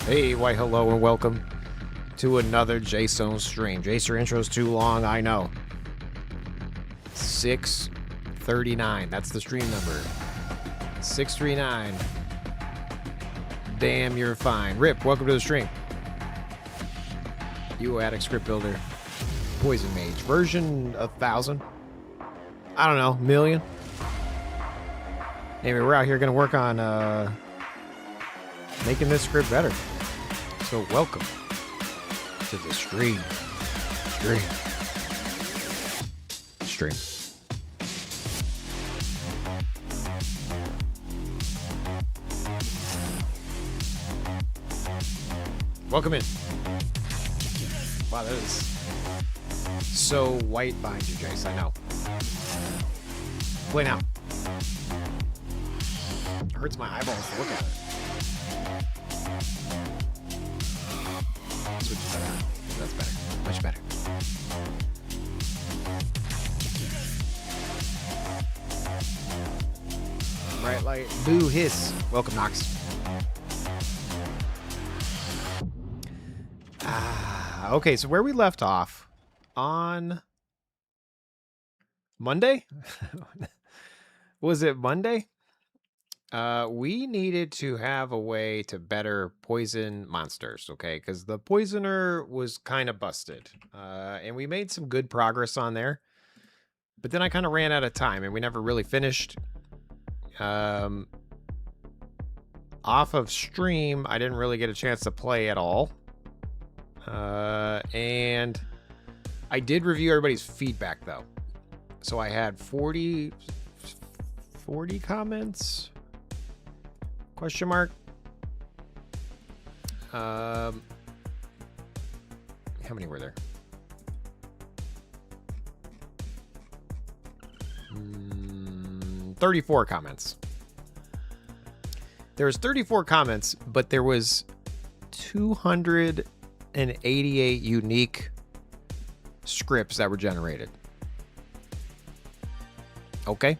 Hey, why hello and welcome to another J-Stone stream. Jace, intro's too long, I know. 639, that's the stream number. 639. Damn, you're fine. Rip, welcome to the stream. UOAddicts script builder. Poison Mage. Version 1000. I don't know, million. Anyway, we're out here gonna work on making this script better. So welcome to the stream. Stream. Welcome in. Wow, that is so white behind you, Jace. I know. Play now. It hurts my eyeballs to look at it. Switch to that. That's better. Much better. Bright light. Boo hiss. Welcome, Nox. Okay, so where we left off on Monday? Was it Monday? We needed to have a way to better poison monsters, okay? Because the poisoner was kind of busted. And we made some good progress on there. But then I kind of ran out of time and we never really finished. Off of stream, I didn't really get a chance to play at all. And I did review everybody's feedback, though. So I had 40 comments? Question mark. How many were there? 34 comments. There was 34 comments, but there was 288 unique scripts that were generated. Okay.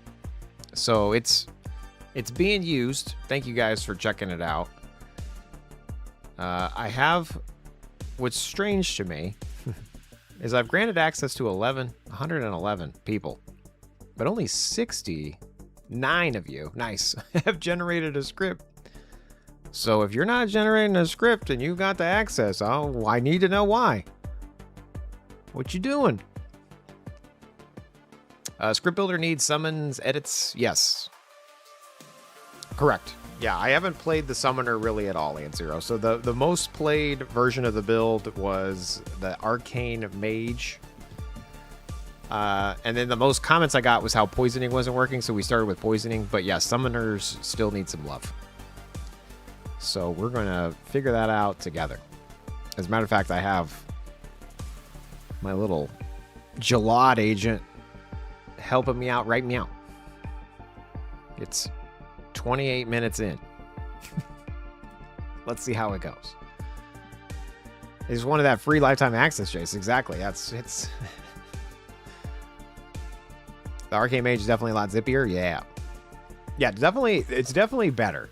So it's being used. Thank you guys for checking it out. I have, what's strange to me is I've granted access to 111 people, but only 69 of you, nice, have generated a script. So if you're not generating a script and you got the access, I need to know why. What you doing? Script builder needs summons, edits. Yes. Correct. Yeah, I haven't played the summoner really at all, Ant0. So the most played version of the build was the arcane mage. And then the most comments I got was how poisoning wasn't working, so we started with poisoning. But yeah, summoners still need some love. So we're going to figure that out together. As a matter of fact, I have my little Jalad agent helping me out right now. It's 28 minutes in. Let's see how it goes. It's one of that free lifetime access, Jace. Exactly. It's the arcane mage is definitely a lot zippier. Yeah. Yeah, definitely. It's definitely better.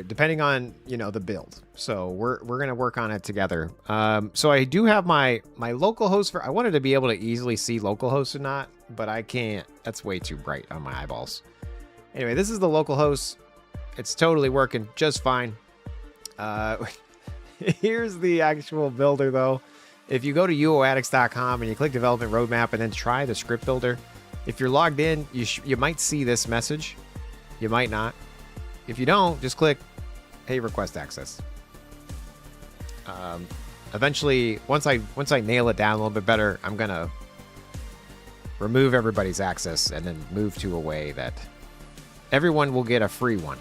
Depending on, the build. So we're going to work on it together. So I do have my local host I wanted to be able to easily see local host or not, but I can't. That's way too bright on my eyeballs. Anyway, this is the local host. It's totally working just fine. Here's the actual builder, though. If you go to UOAddicts.com and you click development roadmap and then try the script builder, if you're logged in, you might see this message. You might not. If you don't, just click, hey, request access. Eventually, once I nail it down a little bit better, I'm going to remove everybody's access and then move to a way that everyone will get a free one.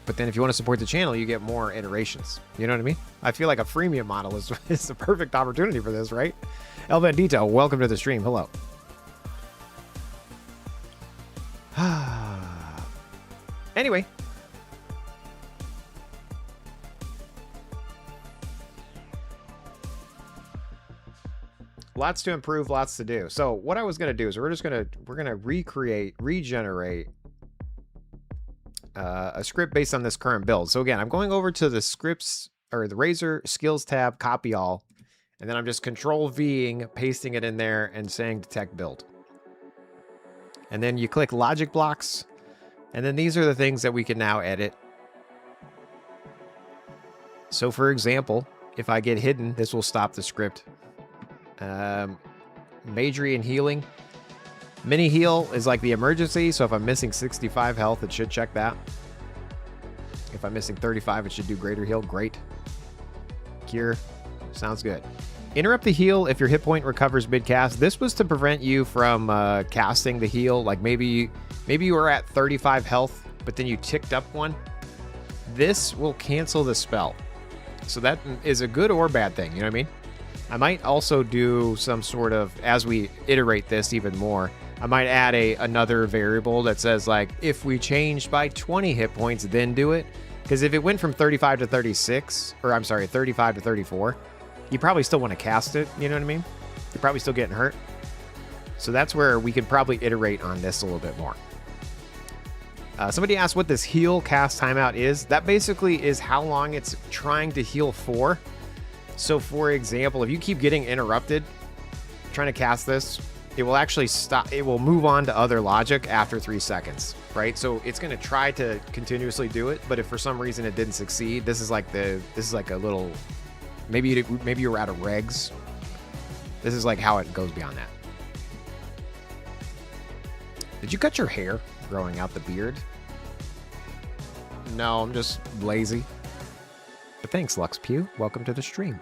But then if you want to support the channel, you get more iterations. You know what I mean? I feel like a freemium model is the perfect opportunity for this, right? El Bandito, welcome to the stream. Hello. Anyway. Lots to improve, lots to do. So what I was going to do is we're going to regenerate a script based on this current build. So again, I'm going over to the scripts or the Razor skills tab, copy all, and then I'm just control Ving, pasting it in there and saying detect build. And then you click logic blocks. And then these are the things that we can now edit. So for example, if I get hidden, this will stop the script. Magery and healing. Mini heal is like the emergency, so if I'm missing 65 health, it should check that. If I'm missing 35, it should do greater heal. Great. Cure. Sounds good. Interrupt the heal if your hit point recovers mid-cast. This was to prevent you from casting the heal. Like maybe you were at 35 health, but then you ticked up one. This will cancel the spell. So that is a good or bad thing, you know what I mean? I might also do some sort of, as we iterate this even more, I might add another variable that says like, if we changed by 20 hit points, then do it. Because if it went from 35 to 36, or I'm sorry, 35 to 34, you probably still want to cast it, you know what I mean? You're probably still getting hurt. So that's where we could probably iterate on this a little bit more. Somebody asked what this heal cast timeout is. That basically is how long it's trying to heal for. So for example, if you keep getting interrupted trying to cast this, it will actually stop. It will move on to other logic after 3 seconds, right? So it's going to try to continuously do it, but if for some reason it didn't succeed, this is like a little, maybe you were out of regs. This is like how it goes beyond that. Did you cut your hair growing out the beard? No, I'm just lazy. But thanks, Lux Pew. Welcome to the stream.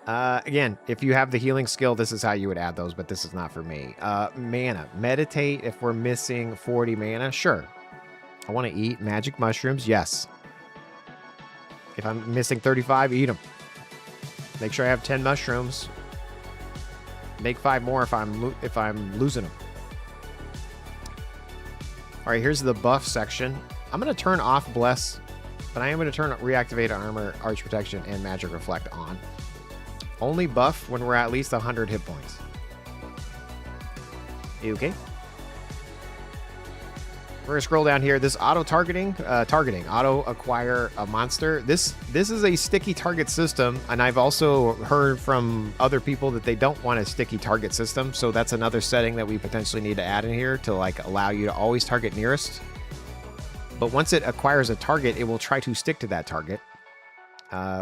Again, if you have the healing skill, this is how you would add those, but this is not for me. Mana. Meditate if we're missing 40 mana. Sure. I want to eat magic mushrooms. Yes. If I'm missing 35, eat them. Make sure I have 10 mushrooms. Make 5 more if I'm losing them. All right, here's the buff section. I'm going to turn off Bless, but I am going to turn Reactivate Armor, Arch Protection, and Magic Reflect on. Only buff when we're at least 100 hit points. You okay? We're going to scroll down here. This auto-targeting, auto-acquire a monster. This is a sticky target system, and I've also heard from other people that they don't want a sticky target system, so that's another setting that we potentially need to add in here to like allow you to always target nearest. But once it acquires a target, it will try to stick to that target.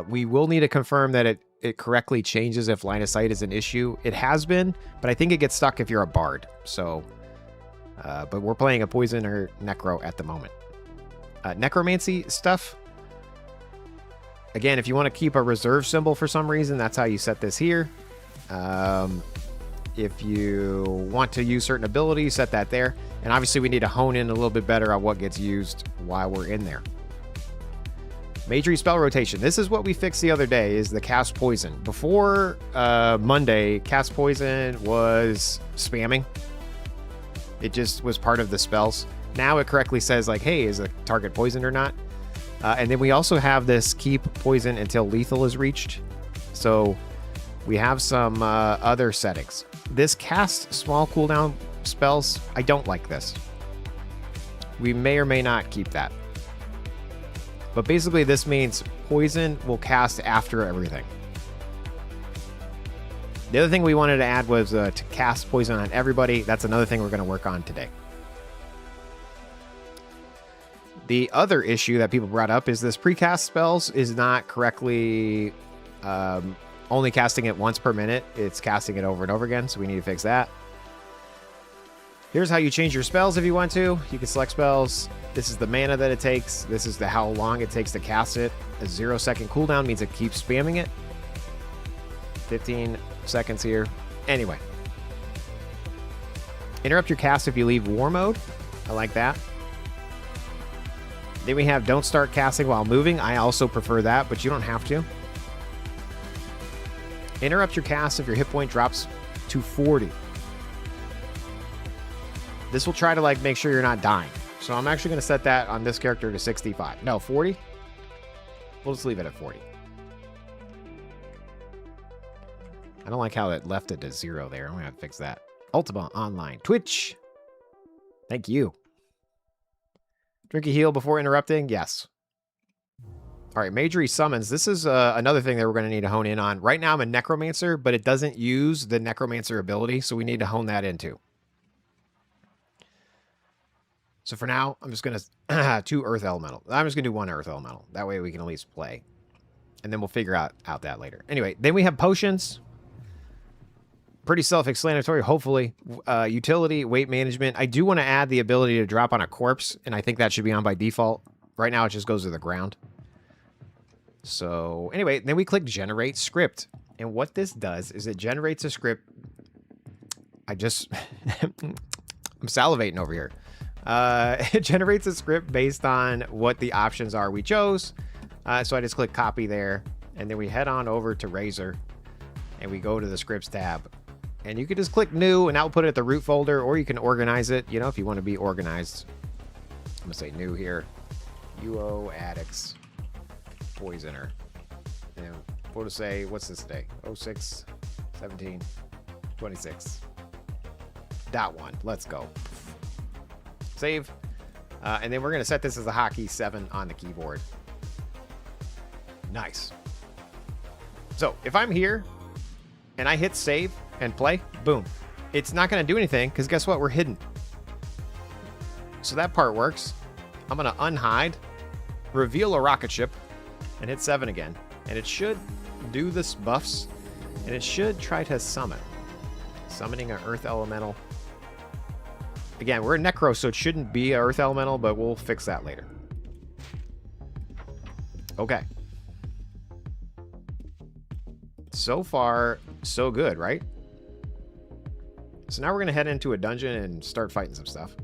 We will need to confirm that it correctly changes if line of sight is an issue. It has been, but I think it gets stuck if you're a bard, so... but we're playing a poison or necro at the moment. Necromancy stuff. Again, if you want to keep a reserve symbol for some reason, that's how you set this here. If you want to use certain abilities, set that there. And obviously we need to hone in a little bit better on what gets used while we're in there. Magery spell rotation. This is what we fixed the other day, is the cast poison. Before Monday, cast poison was spamming. It just was part of the spells. Now it correctly says like, hey, is a target poisoned or not? And then we also have this keep poison until lethal is reached. So we have some other settings. This cast small cooldown spells, I don't like this. We may or may not keep that. But basically this means poison will cast after everything. The other thing we wanted to add was to cast poison on everybody. That's another thing we're going to work on today. The other issue that people brought up is this precast spells is not correctly only casting it once per minute. It's casting it over and over again, so we need to fix that. Here's how you change your spells if you want to. You can select spells. This is the mana that it takes. This is how long it takes to cast it. A 0-second cooldown means it keeps spamming it. 15 seconds here. Anyway. Interrupt your cast if you leave war mode. I like that. Then we have don't start casting while moving. I also prefer that, but you don't have to. Interrupt your cast if your hit point drops to 40. This will try to like make sure you're not dying. So I'm actually going to set that on this character to 65. No, 40. We'll just leave it at 40. I don't like how it left it to 0 there. I'm going to have to fix that. Ultima online. Twitch. Thank you. Drink a heal before interrupting? Yes. All right, Magery summons. This is another thing that we're going to need to hone in on. Right now I'm a Necromancer, but it doesn't use the Necromancer ability, so we need to hone that into. So for now, I'm just going to 2 Earth Elemental. I'm just going to do 1 Earth Elemental. That way we can at least play. And then we'll figure out that later. Anyway, then we have potions. Pretty self-explanatory, hopefully. Utility, weight management. I do want to add the ability to drop on a corpse, and I think that should be on by default. Right now, it just goes to the ground. So, anyway, then we click Generate Script. And what this does is it generates a script. I'm salivating over here. It generates a script based on what the options are we chose. So I just click Copy there. And then we head on over to Razor. And we go to the Scripts tab. And you can just click New and output it at the root folder. Or you can organize it, you know, if you want to be organized. I'm going to say New here. UOAddicts. Poisoner. And we'll just say, what's this today? 06, 17, 26. .1. Let's go. Save. And then we're going to set this as a hotkey 7 on the keyboard. Nice. So if I'm here and I hit save and play, boom. It's not going to do anything because guess what? We're hidden. So that part works. I'm going to unhide, reveal a rocket ship, and hit 7 again. And it should do this buffs. And it should try to summon. Summoning an Earth Elemental. Again, we're a Necro, so it shouldn't be an Earth Elemental, but we'll fix that later. Okay. So far, so good, right? So now we're going to head into a dungeon and start fighting some stuff.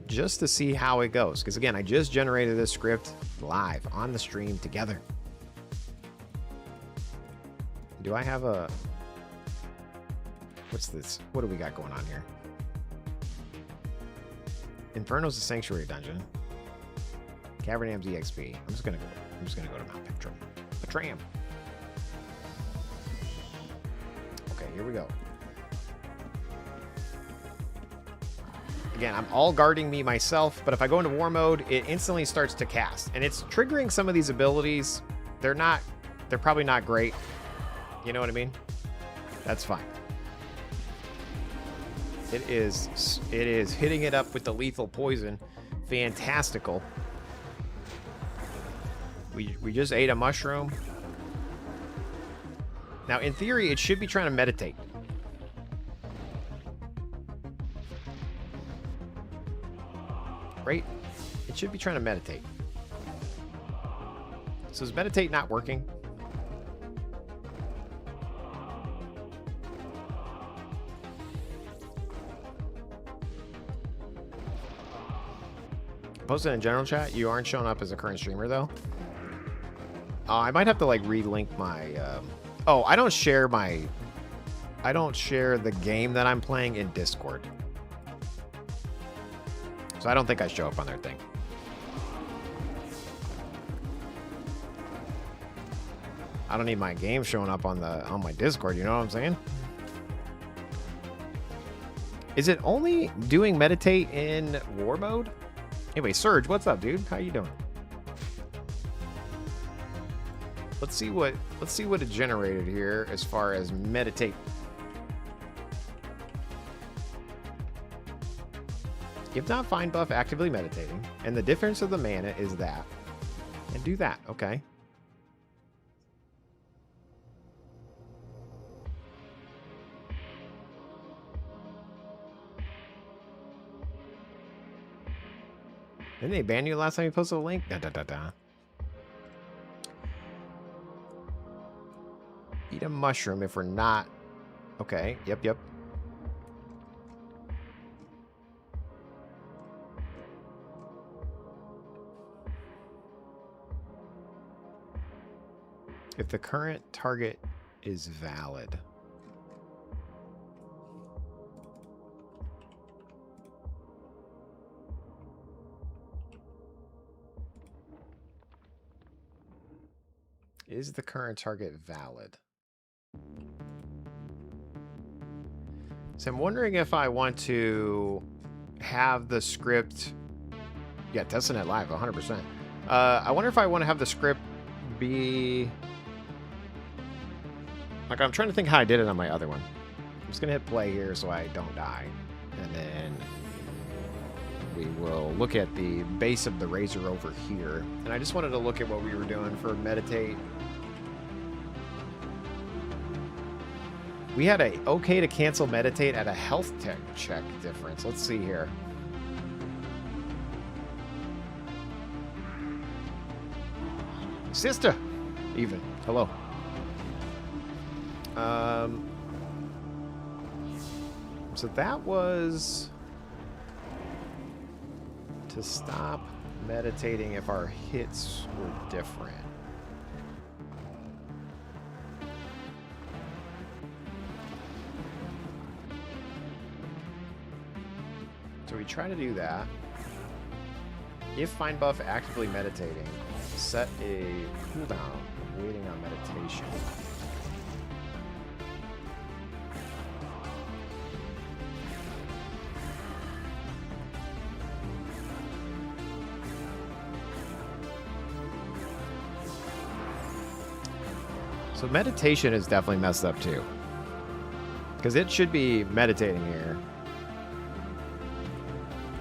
Just to see how it goes. Because again, I just generated this script live on the stream together. Do I have a... What's this? What do we got going on here? Inferno's a Sanctuary dungeon. Cavern Am's EXP. I'm just gonna go to Mount Patram. Okay, here we go. Again, I'm all guarding me myself, but if I go into war mode, it instantly starts to cast. And it's triggering some of these abilities. They're probably not great. You know what I mean? That's fine. It is hitting it up with the lethal poison. Fantastical. We just ate a mushroom. Now, in theory, it should be trying to meditate. Right? It should be trying to meditate. So is meditate not working? Posted in general chat. You aren't showing up as a current streamer though. I might have to like relink my. Oh, I don't share the game that I'm playing in Discord. So I don't think I show up on their thing. I don't need my game showing up on my Discord. You know what I'm saying? Is it only doing meditate in war mode? Anyway, Surge, what's up, dude? How you doing? Let's see what it generated here as far as meditate. If not, find buff actively meditating, and the difference of the mana is that. And do that, okay. Didn't they ban you last time you posted a link? Eat a mushroom if we're not. Okay, yep. If the current target is valid. Is the current target valid? So I'm wondering if I want to have the script Yeah, testing it live, 100%. I wonder if I want to have the script be... Like, I'm trying to think how I did it on my other one. I'm just going to hit play here so I don't die. And then we will look at the base of the razor over here. And I just wanted to look at what we were doing for meditate. We had a okay to cancel meditate at a health tech check difference. Let's see here. Sister, even. Hello. So that was to stop meditating if our hits were different. So we try to do that. If find buff actively meditating, set a cooldown waiting on meditation. So meditation is definitely messed up too. Because it should be meditating here.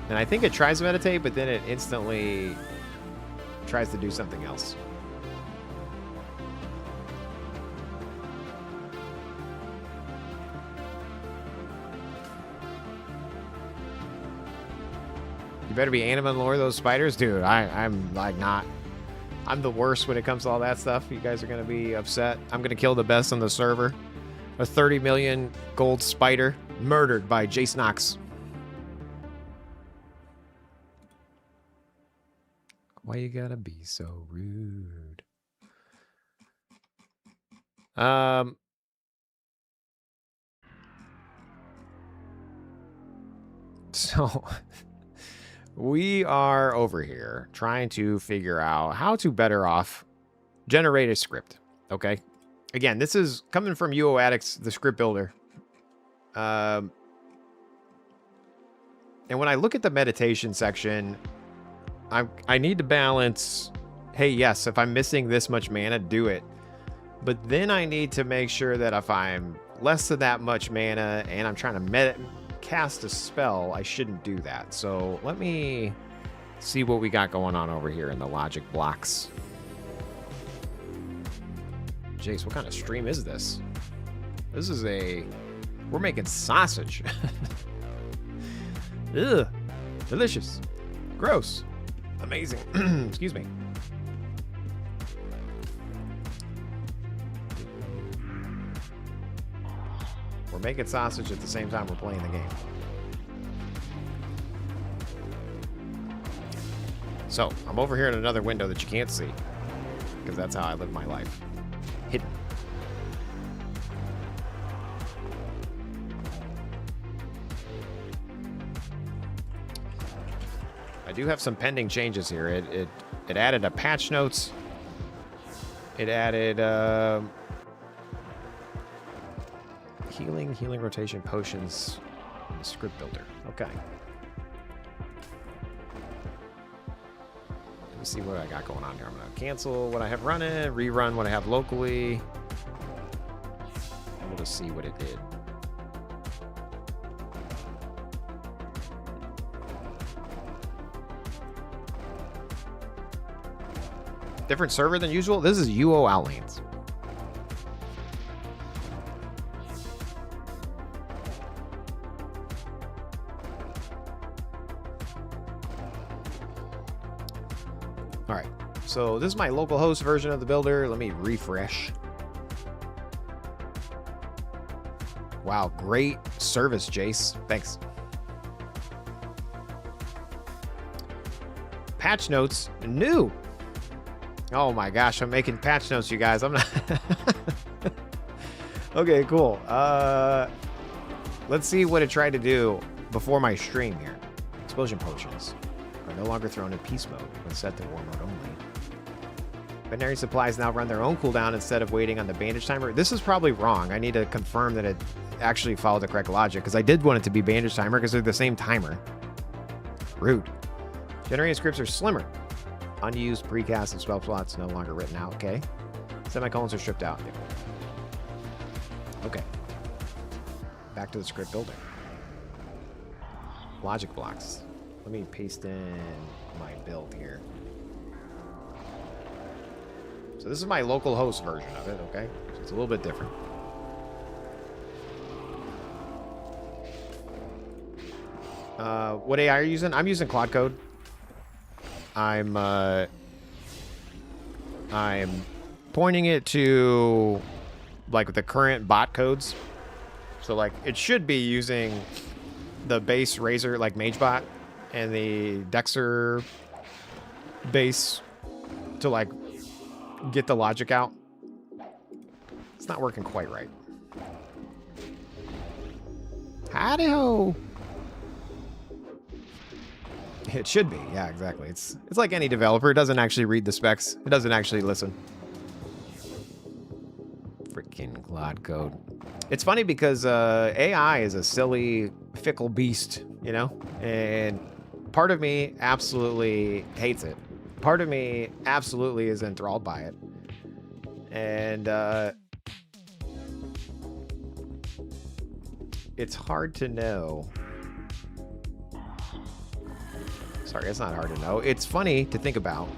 And I think it tries to meditate, but then it instantly tries to do something else. You better be anima and lure those spiders? Dude, I'm like not... I'm the worst when it comes to all that stuff. You guys are going to be upset. I'm going to kill the best on the server. A 30 million gold spider murdered by Jace Knox. Why you gotta be so rude? So we are over here trying to figure out how to better off generate a script. Okay. Again, this is coming from UOAddicts, the script builder. And when I look at the meditation section, I need to balance, hey, yes, if I'm missing this much mana, do it. But then I need to make sure that if I'm less than that much mana and I'm trying to cast a spell, I shouldn't do that. So let me see what we got going on over here in the logic blocks. Jace, what kind of stream is this? This is we're making sausage. Ugh, delicious, gross, amazing. Excuse me. We're making sausage at the same time we're playing the game. So, I'm over here in another window that you can't see, because that's how I live my life. Hidden. I do have some pending changes here. It added a patch notes. It added healing rotation potions in the script builder. Okay. Let me see what I got going on here. I'm gonna cancel what I have running, rerun what I have locally, and we'll just see what it did. Different server than usual. This is Outlands. All right, so this is my local host version of the builder. Let me refresh. Wow, great service, Jace. Thanks. Patch notes, new. Oh my gosh, I'm making patch notes, you guys. I'm not... Okay, cool. Let's see what it tried to do before my stream here. Explosion potions are no longer thrown in peace mode when set to war mode only. Veterinary supplies now run their own cooldown instead of waiting on the bandage timer. This is probably wrong. I need to confirm that it actually followed the correct logic, because I did want it to be bandage timer because they're the same timer. Rude. Generated scripts are slimmer. Unused precast and spell slots no longer written out. Okay. Semicolons are stripped out. Okay. Back to the script builder. Logic blocks. Let me paste in my build here. So this is my local host version of it, okay? So it's a little bit different. What AI are you using? I'm using Claude Code. I'm pointing it to like the current bot codes. So like it should be using the base Razor like Mage bot and the Dexter base to like get the logic out. It's not working quite right. Howdy-ho. It should be. Yeah, exactly. It's like any developer. It doesn't actually read the specs. It doesn't actually listen. Freaking Claude Code. It's funny because AI is a silly, fickle beast, you know? And part of me absolutely hates it. Part of me absolutely is enthralled by it. And it's hard to know. Sorry, it's not hard to know. It's funny to think about.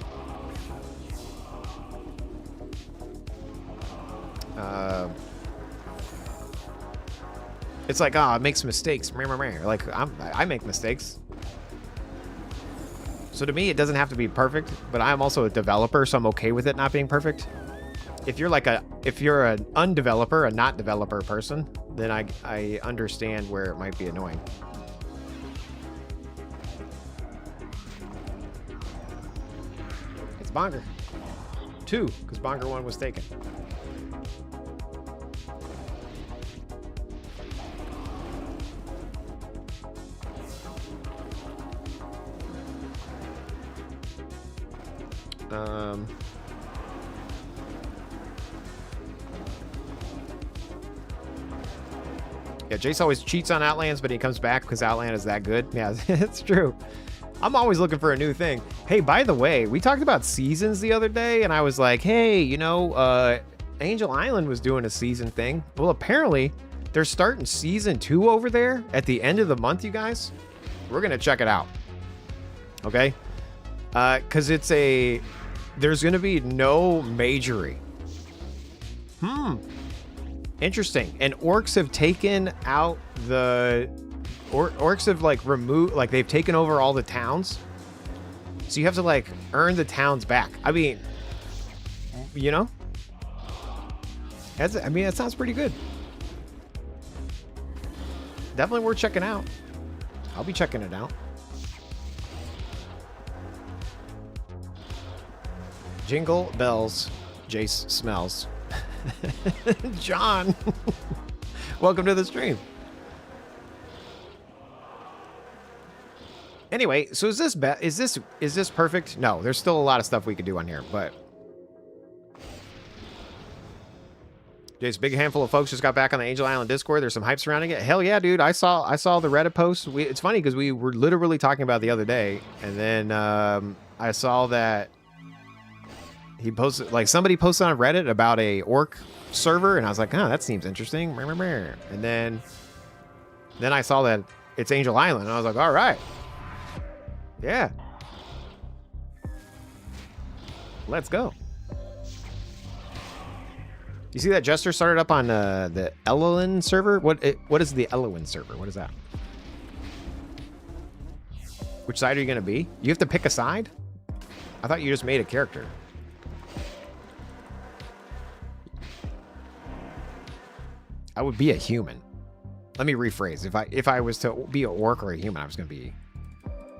It's like, oh, it makes mistakes. Like, I make mistakes. So to me, it doesn't have to be perfect, but I'm also a developer, so I'm okay with it not being perfect. If you're an undeveloper, a not developer person, then I understand where it might be annoying. It's Bonger. 2, because Bonger 1 was taken. Yeah, Jace always cheats on Outlands, but he comes back because Outland is that good. Yeah, it's true. I'm always looking for a new thing. Hey, by the way, we talked about seasons the other day, and I was like, hey, you know, Angel Island was doing a season thing. Well, apparently, they're starting season 2 over there at the end of the month, you guys. We're going to check it out. Okay? Because there's going to be no Magery. Interesting. And orcs have taken out orcs have like removed, like they've taken over all the towns. So you have to like earn the towns back. I mean, you know, that sounds pretty good. Definitely worth checking out. I'll be checking it out. Jingle bells, Jace smells. John, welcome to the stream. Anyway, so is this perfect? No, there's still a lot of stuff we could do on here, but Jace, big handful of folks just got back on the Angel Island Discord. There's some hype surrounding it. Hell yeah, dude! I saw the Reddit post. It's funny because we were literally talking about it the other day, and then I saw that he posted, like somebody posted on Reddit about a orc server, and I was like, oh, that seems interesting. And then I saw that it's Angel Island, and I was like, all right, yeah, let's go. You see that Jester started up on the Elowin server? What is the Elowin server? What is that? Which side are you gonna be? You have to pick a side? I thought you just made a character. I would be a human. Let me rephrase. If I was to be an orc or a human, I was gonna be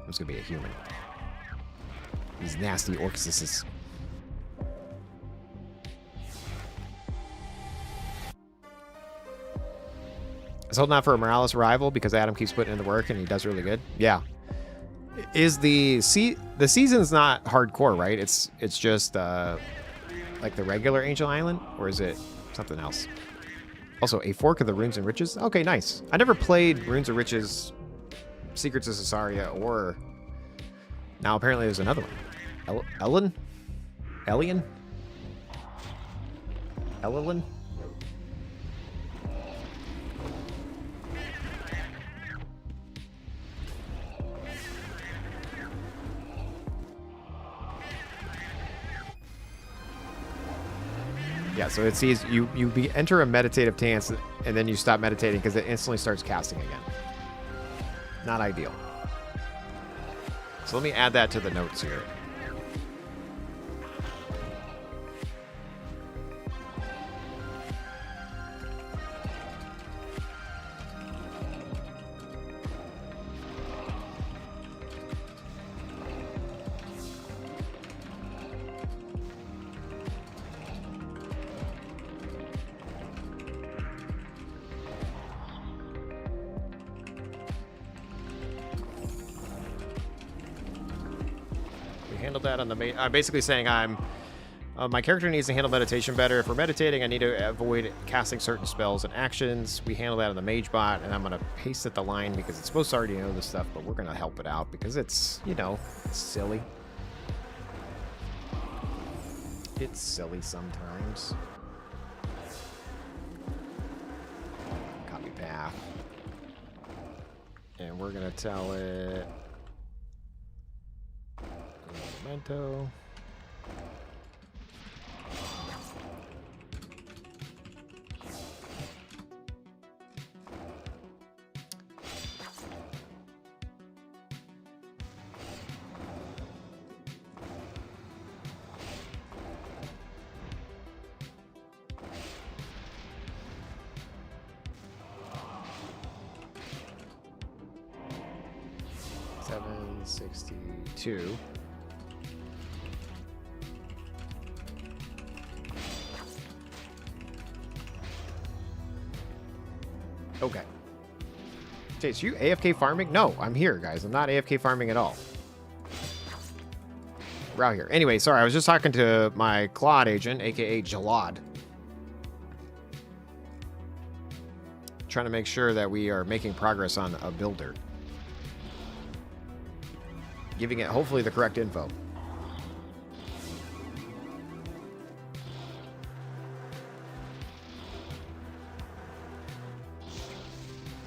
a human. These nasty orcs. I was holding out for a Morales rival because Adam keeps putting in the work and he does really good. Yeah. Is the season's not hardcore, right? It's just like the regular Angel Island, or is it something else? Also, a fork of the Runes and Riches. Okay, nice. I never played Runes and Riches, Secrets of Cesaria, or Now apparently there's another one. Ellen? Elian? Ellen? Yeah, so it sees you enter a meditative trance and then you stop meditating because it instantly starts casting again. Not ideal. So let me add that to the notes here. Handle that on the main. I'm basically saying my character needs to handle meditation better. If we're meditating, I need to avoid casting certain spells and actions. We handle that on the mage bot, and I'm going to paste it the line because it's supposed to already know this stuff, but we're going to help it out because it's, you know, it's silly. It's silly sometimes. Copy path. And we're going to tell it... Memento. $762. Okay. Chase, you AFK farming? No, I'm here, guys. I'm not AFK farming at all. We're out here. Anyway, sorry, I was just talking to my Claude agent, aka Jalad. Trying to make sure that we are making progress on a builder. Giving it, hopefully, the correct info.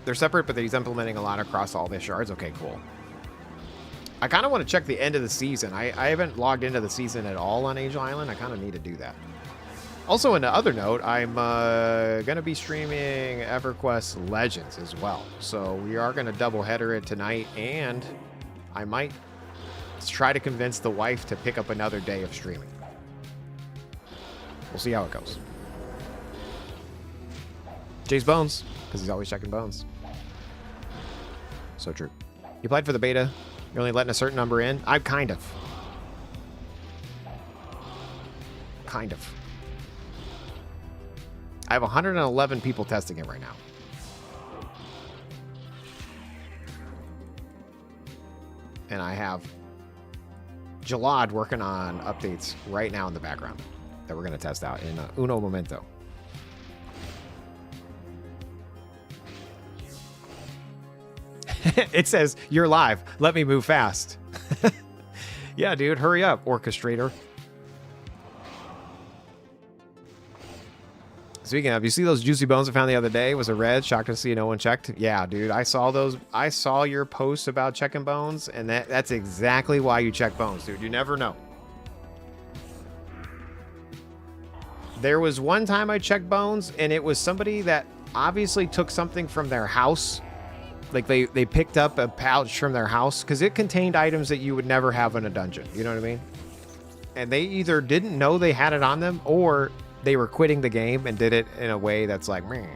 They're separate, but he's implementing a lot across all the shards. Okay, cool. I kind of want to check the end of the season. I haven't logged into the season at all on Angel Island. I kind of need to do that. Also, on the other note, I'm going to be streaming EverQuest Legends as well. So we are going to double header it tonight, and I might try to convince the wife to pick up another day of streaming. We'll see how it goes. Jay's Bones, because he's always checking bones. So true. You applied for the beta. You're only letting a certain number in. I'm kind of. Kind of. I have 111 people testing it right now. And I have Jalad working on updates right now in the background that we're going to test out in uno momento. It says, you're live. Let me move fast. Yeah, dude, hurry up, orchestrator. Speaking of, you see those juicy bones I found the other day? Was a red. Shocked to see no one checked. Yeah, dude, I saw those. I saw your post about checking bones, and that's exactly why you check bones, dude. You never know. There was one time I checked bones, and it was somebody that obviously took something from their house. Like they picked up a pouch from their house because it contained items that you would never have in a dungeon. You know what I mean? And they either didn't know they had it on them or they were quitting the game and did it in a way that's like, meh.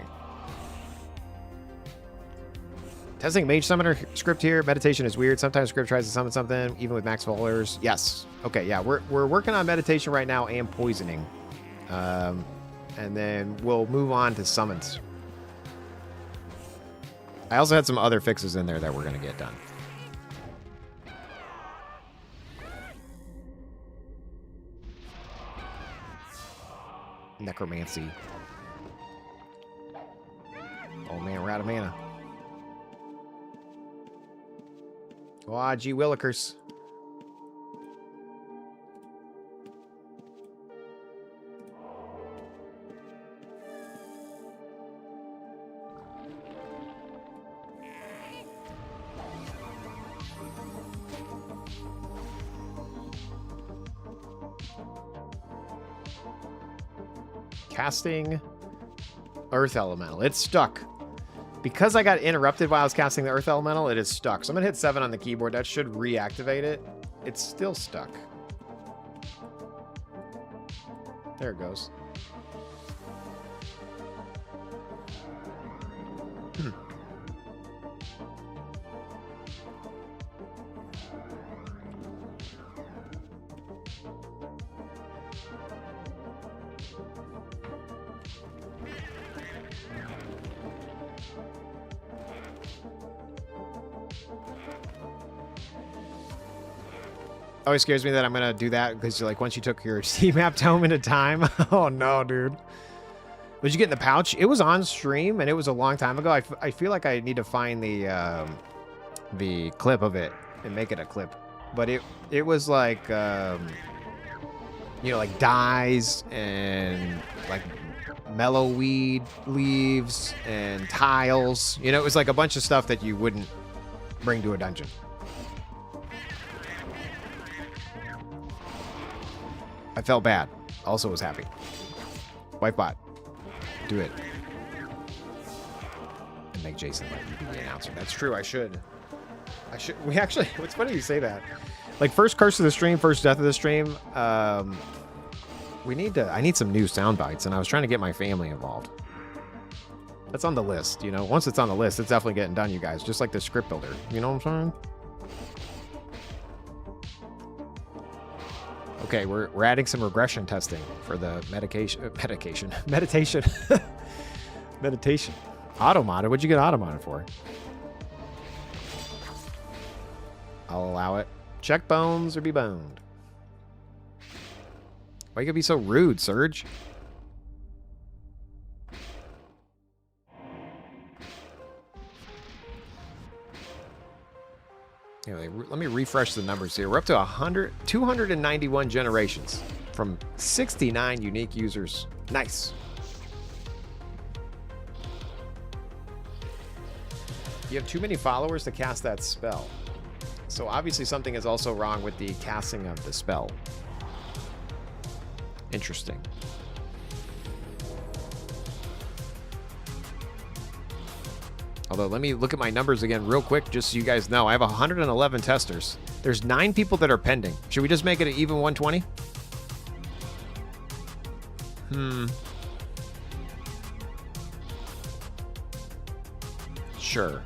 Testing Mage Summoner script here. Meditation is weird. Sometimes script tries to summon something, even with max followers. Yes. Okay, yeah, we're working on meditation right now and poisoning. And then we'll move on to summons. I also had some other fixes in there that we're going to get done. Necromancy. Oh man, we're out of mana. Oh, gee willikers. Casting Earth Elemental. It's stuck. Because I got interrupted while I was casting the Earth Elemental, it is stuck. So I'm going to hit 7 on the keyboard. That should reactivate it. It's still stuck. There it goes. Always scares me that I'm gonna do that because like once you took your C-map tome into time. Oh no, dude. Did you get in the pouch? It was on stream and it was a long time ago. I feel like I need to find the clip of it and make it a clip. But it was like you know, like dyes and like mellow weed leaves and tiles. You know, it was like a bunch of stuff that you wouldn't bring to a dungeon. I felt bad. Also was happy. Wife bot. Do it. And make Jason let you be the announcer. That's true. I should. We actually, it's funny you say that. Like first curse of the stream, first death of the stream. I need some new sound bites, and I was trying to get my family involved. That's on the list, you know. Once it's on the list, it's definitely getting done, you guys. Just like the script builder. You know what I'm saying? Okay, we're adding some regression testing for the meditation. Auto-modded? What'd you get auto-modded for? I'll allow it. Check bones or be boned. Why you gotta be so rude, Surge? Anyway, let me refresh the numbers here. We're up to 291 generations from 69 unique users. Nice. You have too many followers to cast that spell. So obviously something is also wrong with the casting of the spell. Interesting. Although, let me look at my numbers again real quick, just so you guys know. I have 111 testers. There's 9 people that are pending. Should we just make it an even 120? Sure.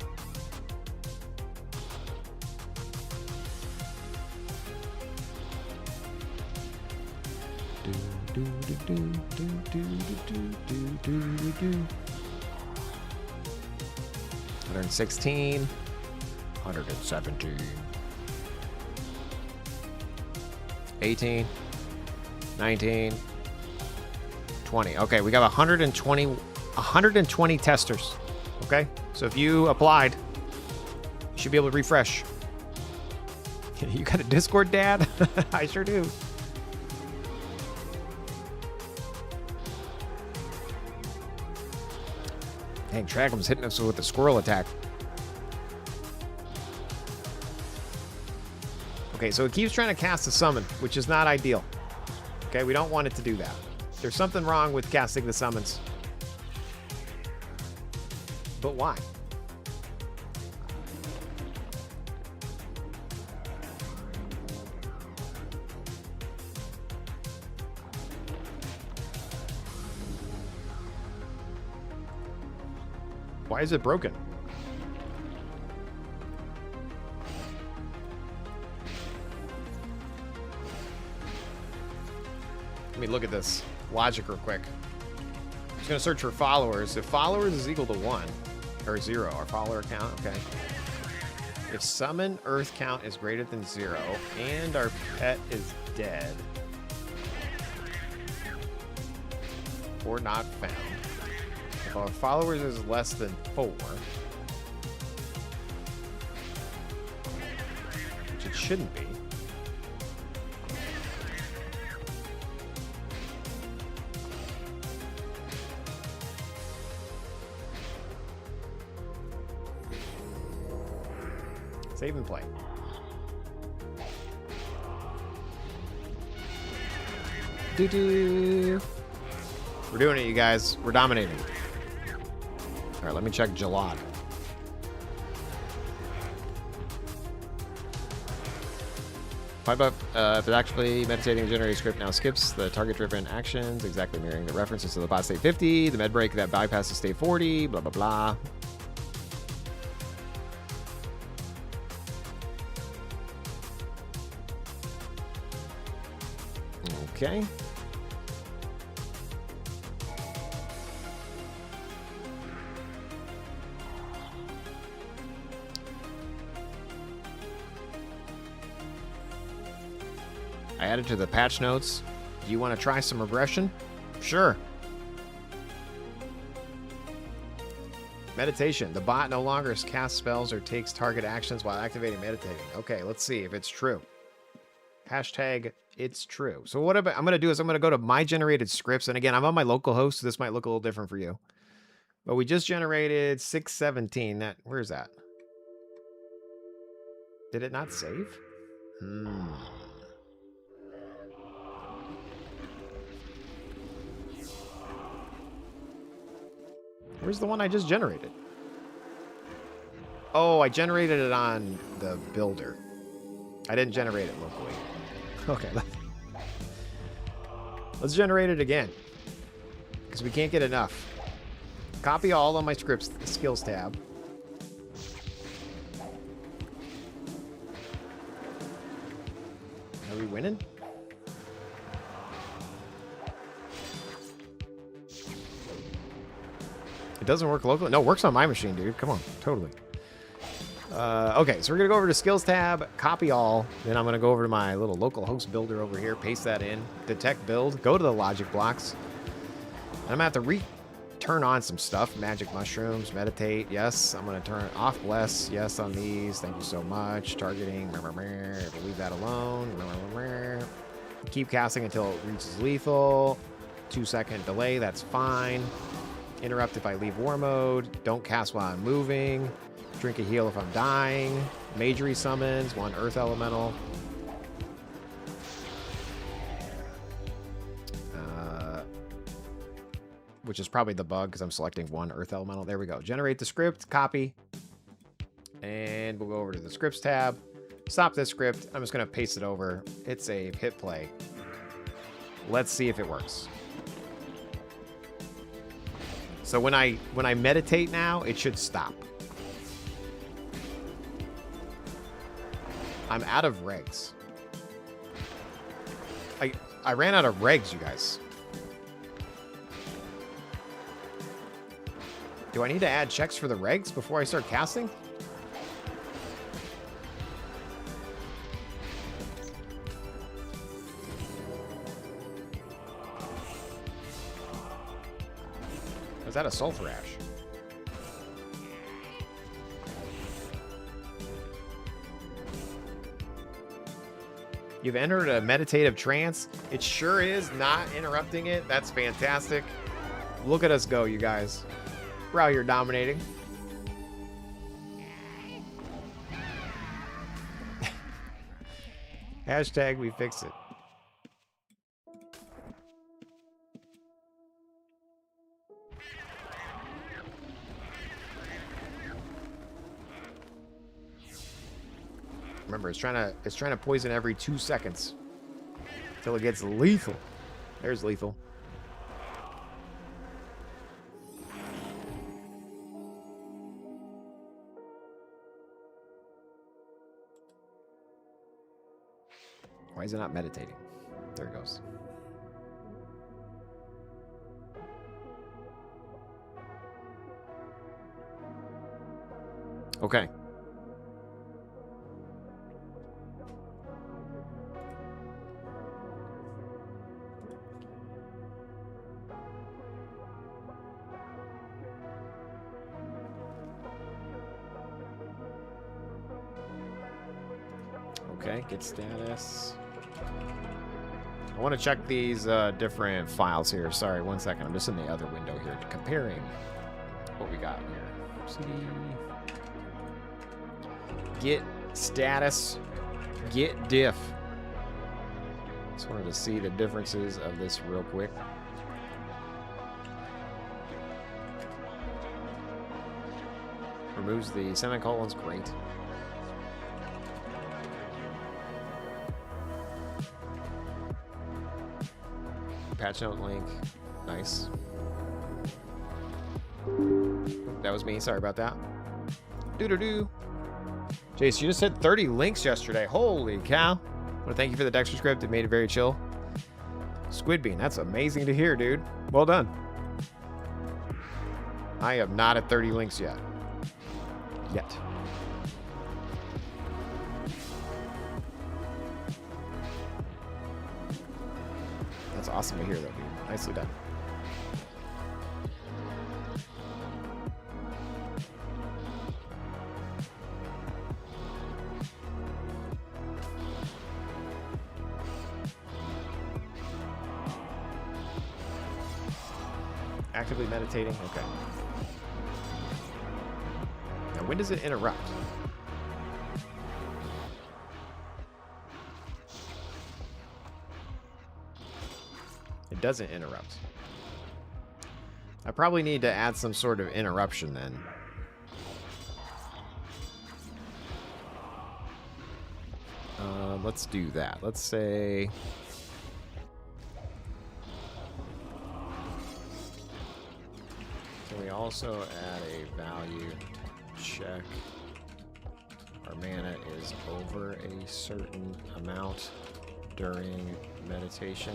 Do, do, do, do, do, do, do, do, do. 116, 117, 18, 19, 20. Okay, we got 120 testers. Okay, so if you applied, you should be able to refresh. You got a Discord, Dad? I sure do. Dang, Tragham's hitting us with the squirrel attack. Okay, so it keeps trying to cast a summon, which is not ideal. Okay, we don't want it to do that. There's something wrong with casting the summons. But why? Why is it broken? Let me look at this logic real quick. I'm just gonna search for followers. If followers is equal to 1 or 0, our follower count, okay. If summon earth count is greater than 0 and our pet is dead or not found. If our followers is less than 4, which it shouldn't be. Save and play. Do-do. We're doing it, you guys. We're dominating. All right, let me check Jalad. If it actually meditating and generating script now skips the target-driven actions, exactly mirroring the references to the bot state 50, the med break that bypasses state 40, blah, blah, blah. Okay. I added to the patch notes. Do you want to try some regression? Sure. Meditation. The bot no longer casts spells or takes target actions while activating meditating. Okay, let's see if it's true. Hashtag it's true. So what I'm going to do is I'm going to go to my generated scripts. And again, I'm on my local host, so this might look a little different for you. But we just generated 617. Where's that? Did it not save? Where's the one I just generated? Oh, I generated it on the builder. I didn't generate it locally. Okay. Let's generate it again. Because we can't get enough. Copy all on my scripts skills tab. Are we winning? It doesn't work locally? No, it works on my machine, dude. Come on, totally. Okay, so we're going to go over to Skills tab, copy all. Then I'm going to go over to my little local host builder over here, paste that in, detect build, go to the logic blocks. And I'm going to have to turn on some stuff. Magic mushrooms, meditate, yes. I'm going to turn off bless, yes on these. Thank you so much. Targeting, leave that alone. Keep casting until it reaches lethal. 2-second delay, that's fine. Interrupt if I leave war mode. Don't cast while I'm moving. Drink a heal if I'm dying. Magery summons, 1 earth elemental. Which is probably the bug because I'm selecting 1 earth elemental. There we go. Generate the script, copy. And we'll go over to the scripts tab. Stop this script. I'm just going to paste it over. Hit save, hit play. Let's see if it works. So when I meditate now, it should stop. I'm out of regs. I ran out of regs, you guys. Do I need to add checks for the regs before I start casting? Is that a sulfur ash? You've entered a meditative trance. It sure is not interrupting it. That's fantastic. Look at us go, you guys. We're out here dominating. Hashtag we fix it. Remember, it's trying to poison every 2 seconds until it gets lethal. There's lethal. Why is it not meditating? There it goes. Okay. Okay, get status. I want to check these different files here. Sorry, 1 second. I'm just in the other window here comparing what we got here. CD. Get status. Get diff. Just wanted to see the differences of this real quick. Removes the semicolons. Great. Patch note link. Nice. That was me. Sorry about that. Doo-doo-doo. Jace, you just hit 30 links yesterday. Holy cow. I want to thank you for the Dexter script. It made it very chill. Squid Bean. That's amazing to hear, dude. Well done. I am not at 30 links yet. That's awesome to hear, though, dude. Nicely done. Actively meditating? Okay. Now, when does it interrupt? It doesn't interrupt. I probably need to add some sort of interruption then. Let's do that. Let's say... Can we also add a value to check our mana is over a certain amount during meditation?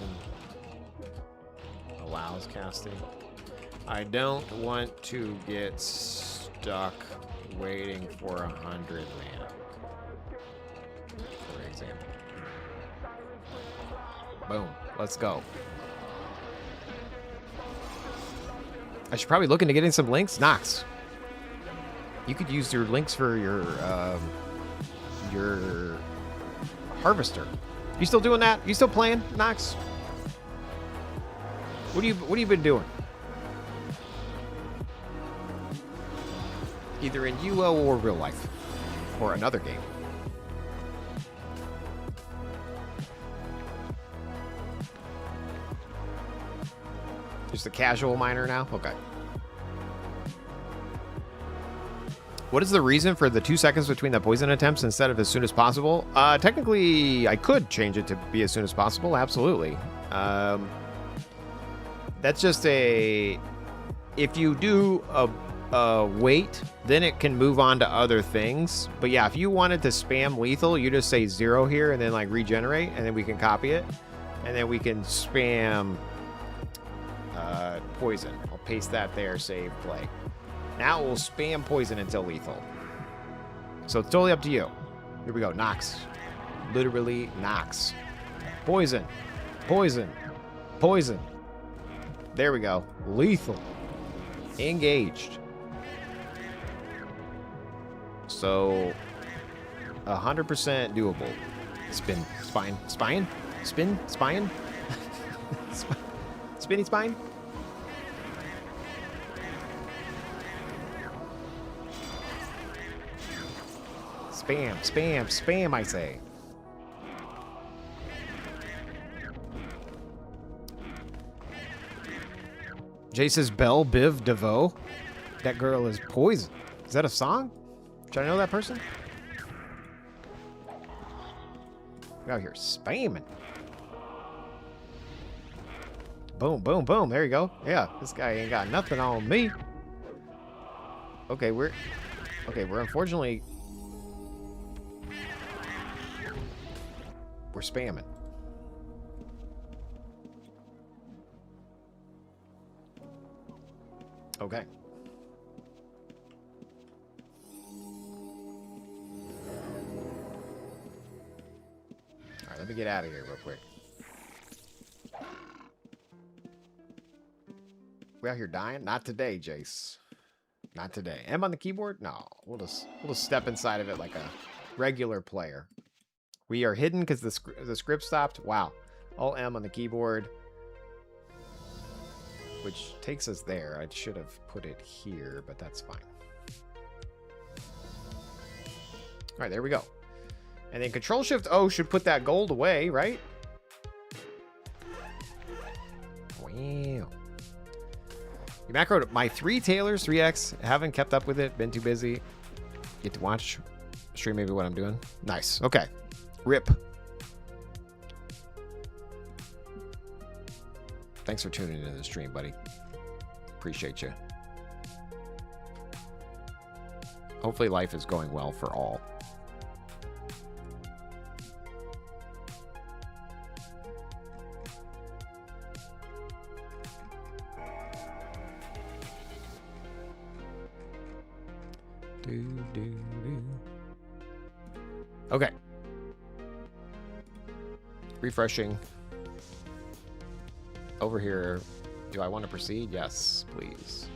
Allows casting. I don't want to get stuck waiting for 100 mana, for example. Boom. Let's go. I should probably look into getting some links. Nox, you could use your links for your harvester. You still doing that? You still playing, Nox? What have you been doing? Either in UO or real life, or another game. Just a casual miner now? Okay. What is the reason for the 2 seconds between the poison attempts instead of as soon as possible? Technically, I could change it to be as soon as possible. Absolutely. That's just a... If you do a wait, then it can move on to other things. But yeah, if you wanted to spam lethal, you just say 0 here and then like regenerate, and then we can copy it. And then we can spam... poison. I'll paste that there, save, play. Now we'll spam poison until lethal. So it's totally up to you. Here we go. Nox. Literally Nox. Poison. Poison. Poison. There we go. Lethal. Engaged. So 100% doable. Spin. Spine. Spine? Spin? Spine? Spinny spine? Spam, spam, spam, I say. Jay says Belle Biv DeVoe. That girl is poison. Is that a song? Should I know that person? We're out here spamming. Boom, boom, boom. There you go. Yeah, this guy ain't got nothing on me. Okay, we're unfortunately... We're spamming. Okay. Alright, let me get out of here real quick. We out here dying? Not today, Jace. Not today. M on the keyboard? No. We'll just step inside of it like a regular player. We are hidden because the script stopped. Wow. All M on the keyboard. Which takes us there. I should have put it here, but that's fine. All right, there we go. And then Control-Shift-O should put that gold away, right? Wow. You macroed my 3 Tailors, 3X. Haven't kept up with it. Been too busy. Get to watch stream maybe what I'm doing. Nice. Okay. Rip. Thanks for tuning into the stream, buddy. Appreciate you. Hopefully life is going well for all. Okay. Refreshing. Over here. Do I want to proceed? Yes, please.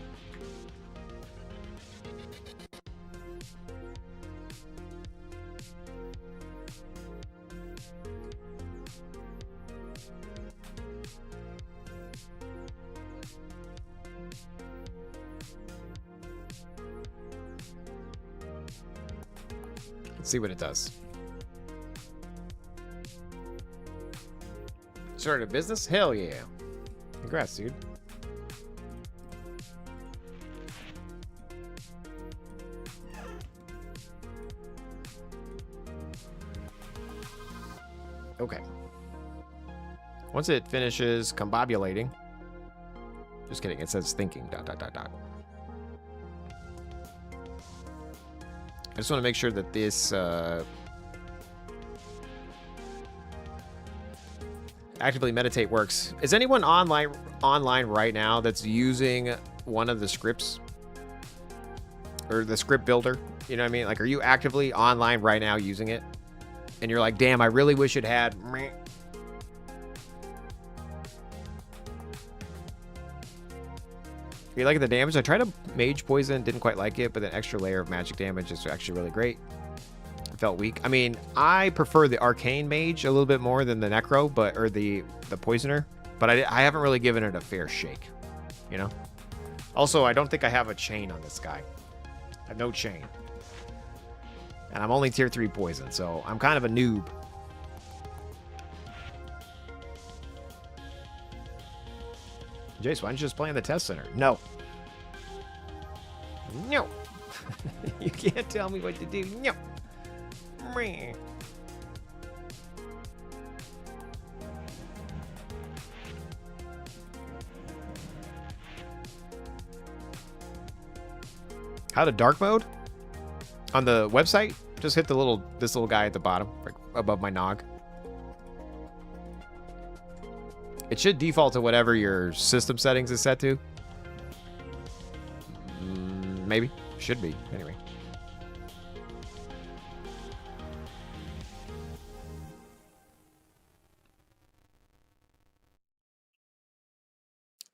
Let's see what it does. Started a business? Hell yeah. Congrats, dude. Okay. Once it finishes combobulating. Just kidding. It says thinking. ... I just want to make sure that this actively meditate works. Is anyone online right now that's using one of the scripts or the script builder? You know what I mean? Like, are you actively online right now using it? And you're like, damn, I really wish it had. You like the damage? I tried a Mage Poison, didn't quite like it, but an extra layer of magic damage is actually really great. It felt weak. I mean, I prefer the Arcane Mage a little bit more than the Necro, or the Poisoner, but I haven't really given it a fair shake, you know? Also, I don't think I have a chain on this guy. I have no chain. And I'm only tier 3 poison, so I'm kind of a noob. Jace, why don't you just play in the test center? No. No. You can't tell me what to do. No. Meh. How to dark mode? On the website, just hit the this little guy at the bottom, right above my nog. It should default to whatever your system settings is set to. Maybe. Should be. Anyway.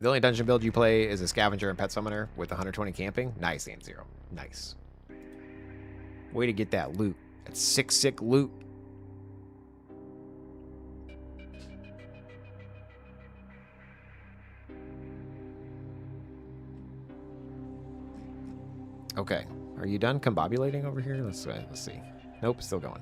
The only dungeon build you play is a scavenger and pet summoner with 120 camping. Nice, Aim Zero. Nice. Way to get that loot. That sick loot. Okay. Are you done combobulating over here? Let's see. Nope, still going.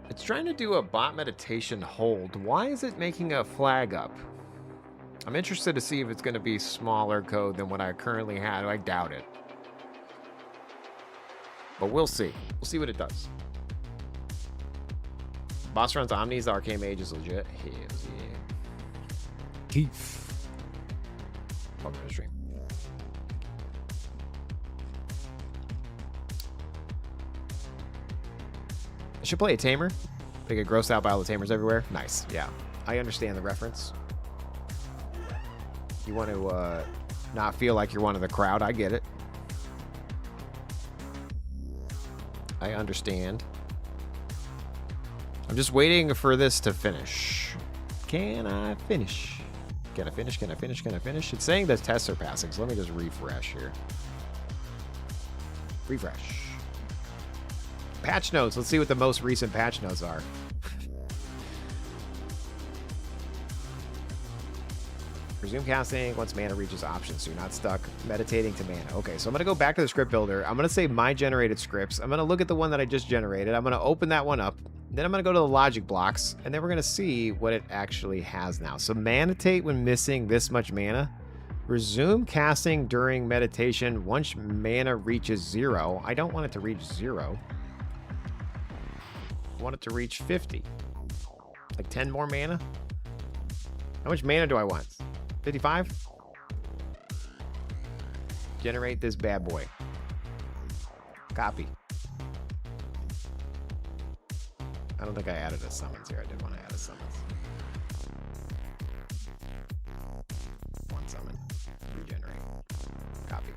It's trying to do a bot meditation hold. Why is it making a flag up? I'm interested to see if it's going to be smaller code than what I currently had. I doubt it. But we'll see. We'll see what it does. Boss runs Omnis. The Arcane Mage is legit. Hells yeah. Keith. Welcome to the stream. I should play a tamer. They get grossed out by all the tamers everywhere. Nice. Yeah. I understand the reference. You want to not feel like you're one of the crowd. I get it. I understand. I'm just waiting for this to finish. Can I finish? Can I finish? Can I finish? Can I finish? It's saying the tests are passing, so let me just refresh here. Refresh. Patch notes. Let's see what the most recent patch notes are. Resume casting once mana reaches options, so you're not stuck meditating to mana. Okay, so I'm going to go back to the script builder. I'm going to save my generated scripts. I'm going to look at the one that I just generated. I'm going to open that one up. Then I'm going to go to the logic blocks, and then we're going to see what it actually has now. So meditate when missing this much mana. Resume casting during meditation once mana reaches 0. I don't want it to reach 0. I want it to reach 50. Like 10 more mana? How much mana do I want? 55? Generate this bad boy. Copy. I don't think I added a summons here. I did want to add a summons. One summon. Regenerate. Copy.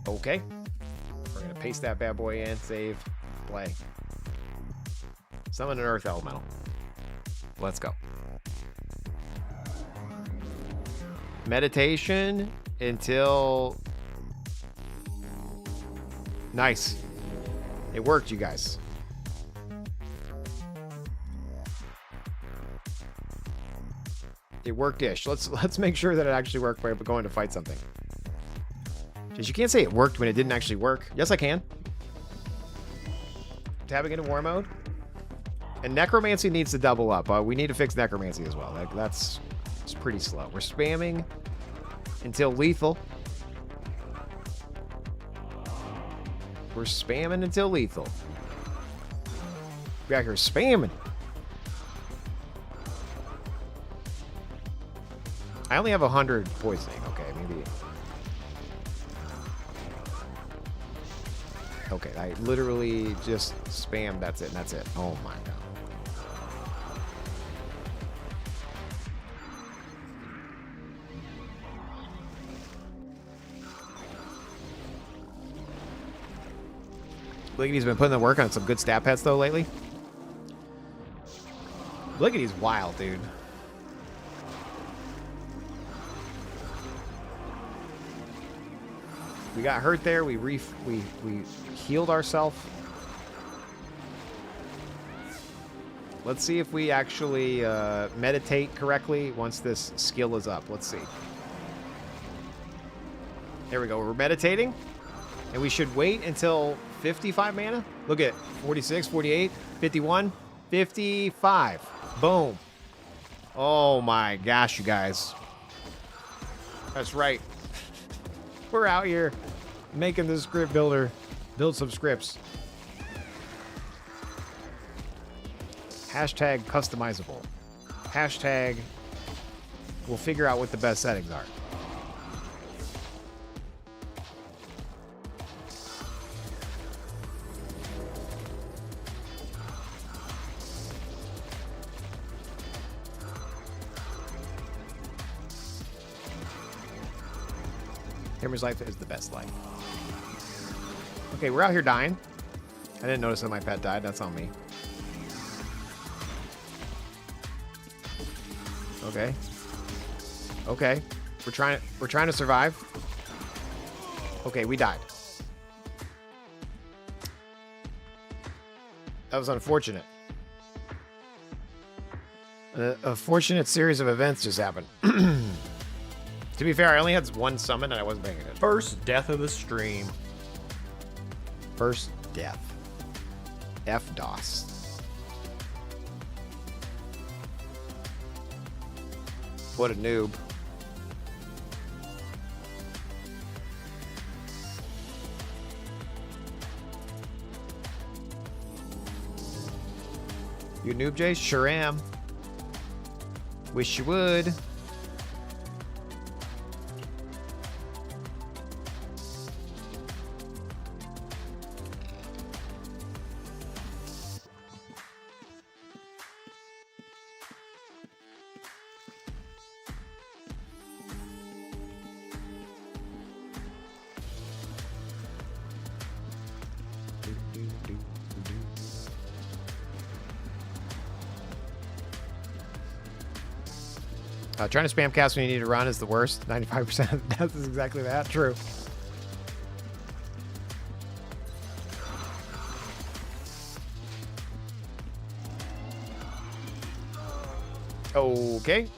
Okay. We're going to paste that bad boy in. Save. Play. Summon an Earth Elemental. Let's go. Meditation until... Nice. It worked, you guys. It worked-ish. Let's make sure that it actually worked by going to fight something. Jeez, you can't say it worked when it didn't actually work. Yes, I can. Tabbing into war mode. And Necromancy needs to double up. We need to fix Necromancy as well. That's it's pretty slow. We're spamming until lethal. We're spamming until lethal. Back here spamming. I only have 100 poisoning. Okay, maybe. Okay, I literally just spammed. That's it. That's it. Oh my god. Blickety's been putting in work on some good stat pets though lately. Blickety's wild, dude. We got hurt there. We healed ourselves. Let's see if we actually meditate correctly once this skill is up. Let's see. There we go. We're meditating. And we should wait until 55 mana. Look at 46, 48, 51, 55. Boom. Oh my gosh, you guys. That's right. We're out here making the script builder build some scripts. Hashtag customizable. Hashtag we'll figure out what the best settings are. Gamer's life is the best life. Okay, we're out here dying. I didn't notice that my pet died. That's on me. Okay. Okay. We're trying to survive. Okay, we died. That was unfortunate. A fortunate series of events just happened. To be fair, I only had one summon and I wasn't paying attention. First death of the stream. First death. F-DOS. What a noob. You noob, Jay? Sure am. Wish you would. Trying to spam cast when you need to run is the worst. 95% of death is exactly that. True. Okay.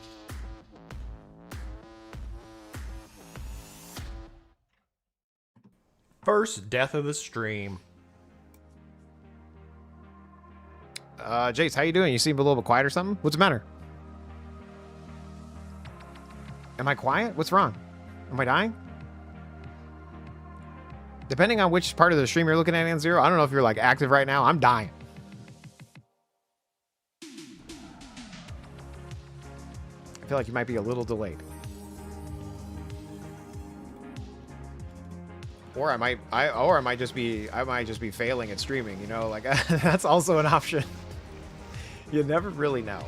First death of the stream. Jace, how you doing? You seem a little bit quiet or something? What's the matter? Am I quiet? What's wrong? Am I dying? Depending on which part of the stream you're looking at, Zero, I don't know if you're like active right now. I'm dying. I feel like you might be a little delayed. Or I might just be failing at streaming, you know, like that's also an option. You never really know.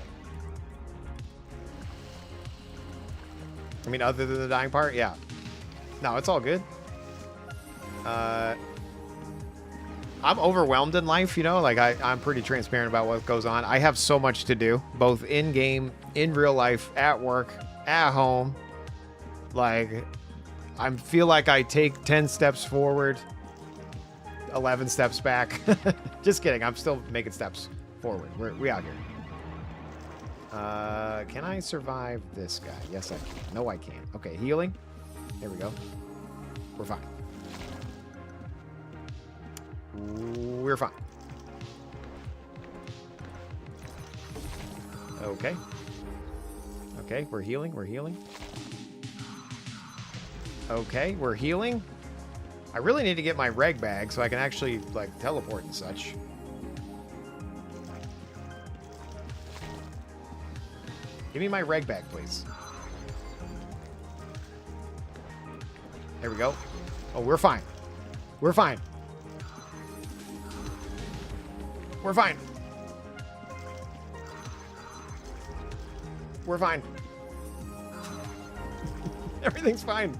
I mean, other than the dying part, yeah. No, it's all good. I'm overwhelmed in life, you know, like I'm pretty transparent about what goes on. I have so much to do, both in game, in real life, at work, at home. Like, I feel like I take 10 steps forward, 11 steps back. Just kidding. I'm still making steps forward. We out here. Can I survive this guy? Yes, I can. No, I can't. Okay, healing. There we go. We're fine. We're fine. Okay. Okay, we're healing. We're healing. Okay, we're healing. I really need to get my reg bag so I can actually, like, teleport and such. Give me my reg bag, please. There we go. Oh, we're fine. We're fine. We're fine. We're fine. Everything's fine.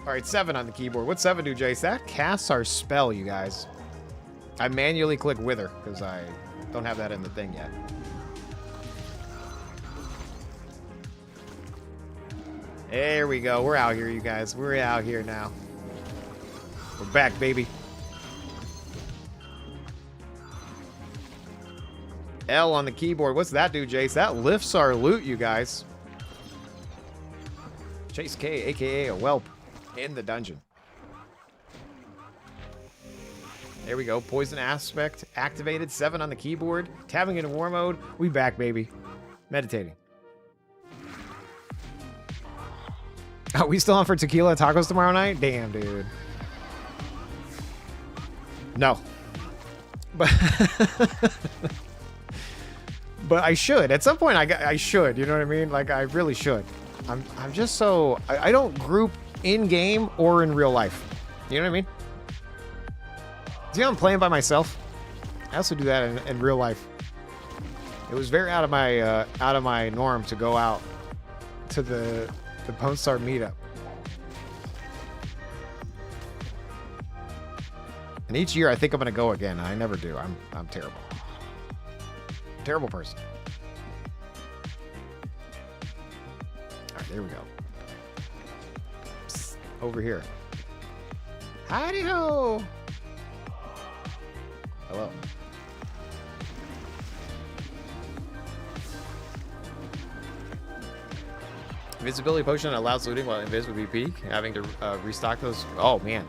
All right, 7 on the keyboard. What's 7 do, Jace? That casts our spell, you guys. I manually click Wither because I don't have that in the thing yet. There we go. We're out here, you guys. We're out here now. We're back, baby. L on the keyboard. What's that do, Jace? That lifts our loot, you guys. Chase K, a.k.a. a whelp, in the dungeon. There we go. Poison aspect activated. 7 on the keyboard. Tabbing into war mode. We back, baby. Meditating. Are we still on for tequila and tacos tomorrow night? Damn, dude. No. But but I should. At some point, I should. You know what I mean? Like, I really should. I'm just so... I don't group in-game or in real life. You know what I mean? See how I'm playing by myself? I also do that in real life. It was very out of my norm to go out to the Pone Star meetup. And each year I think I'm gonna go again. I never do. I'm terrible. Terrible person. Alright, there we go. Psst, over here. Howdy ho! Hello. Invisibility potion allows looting while invis would be peak. Having to restock those. Oh man,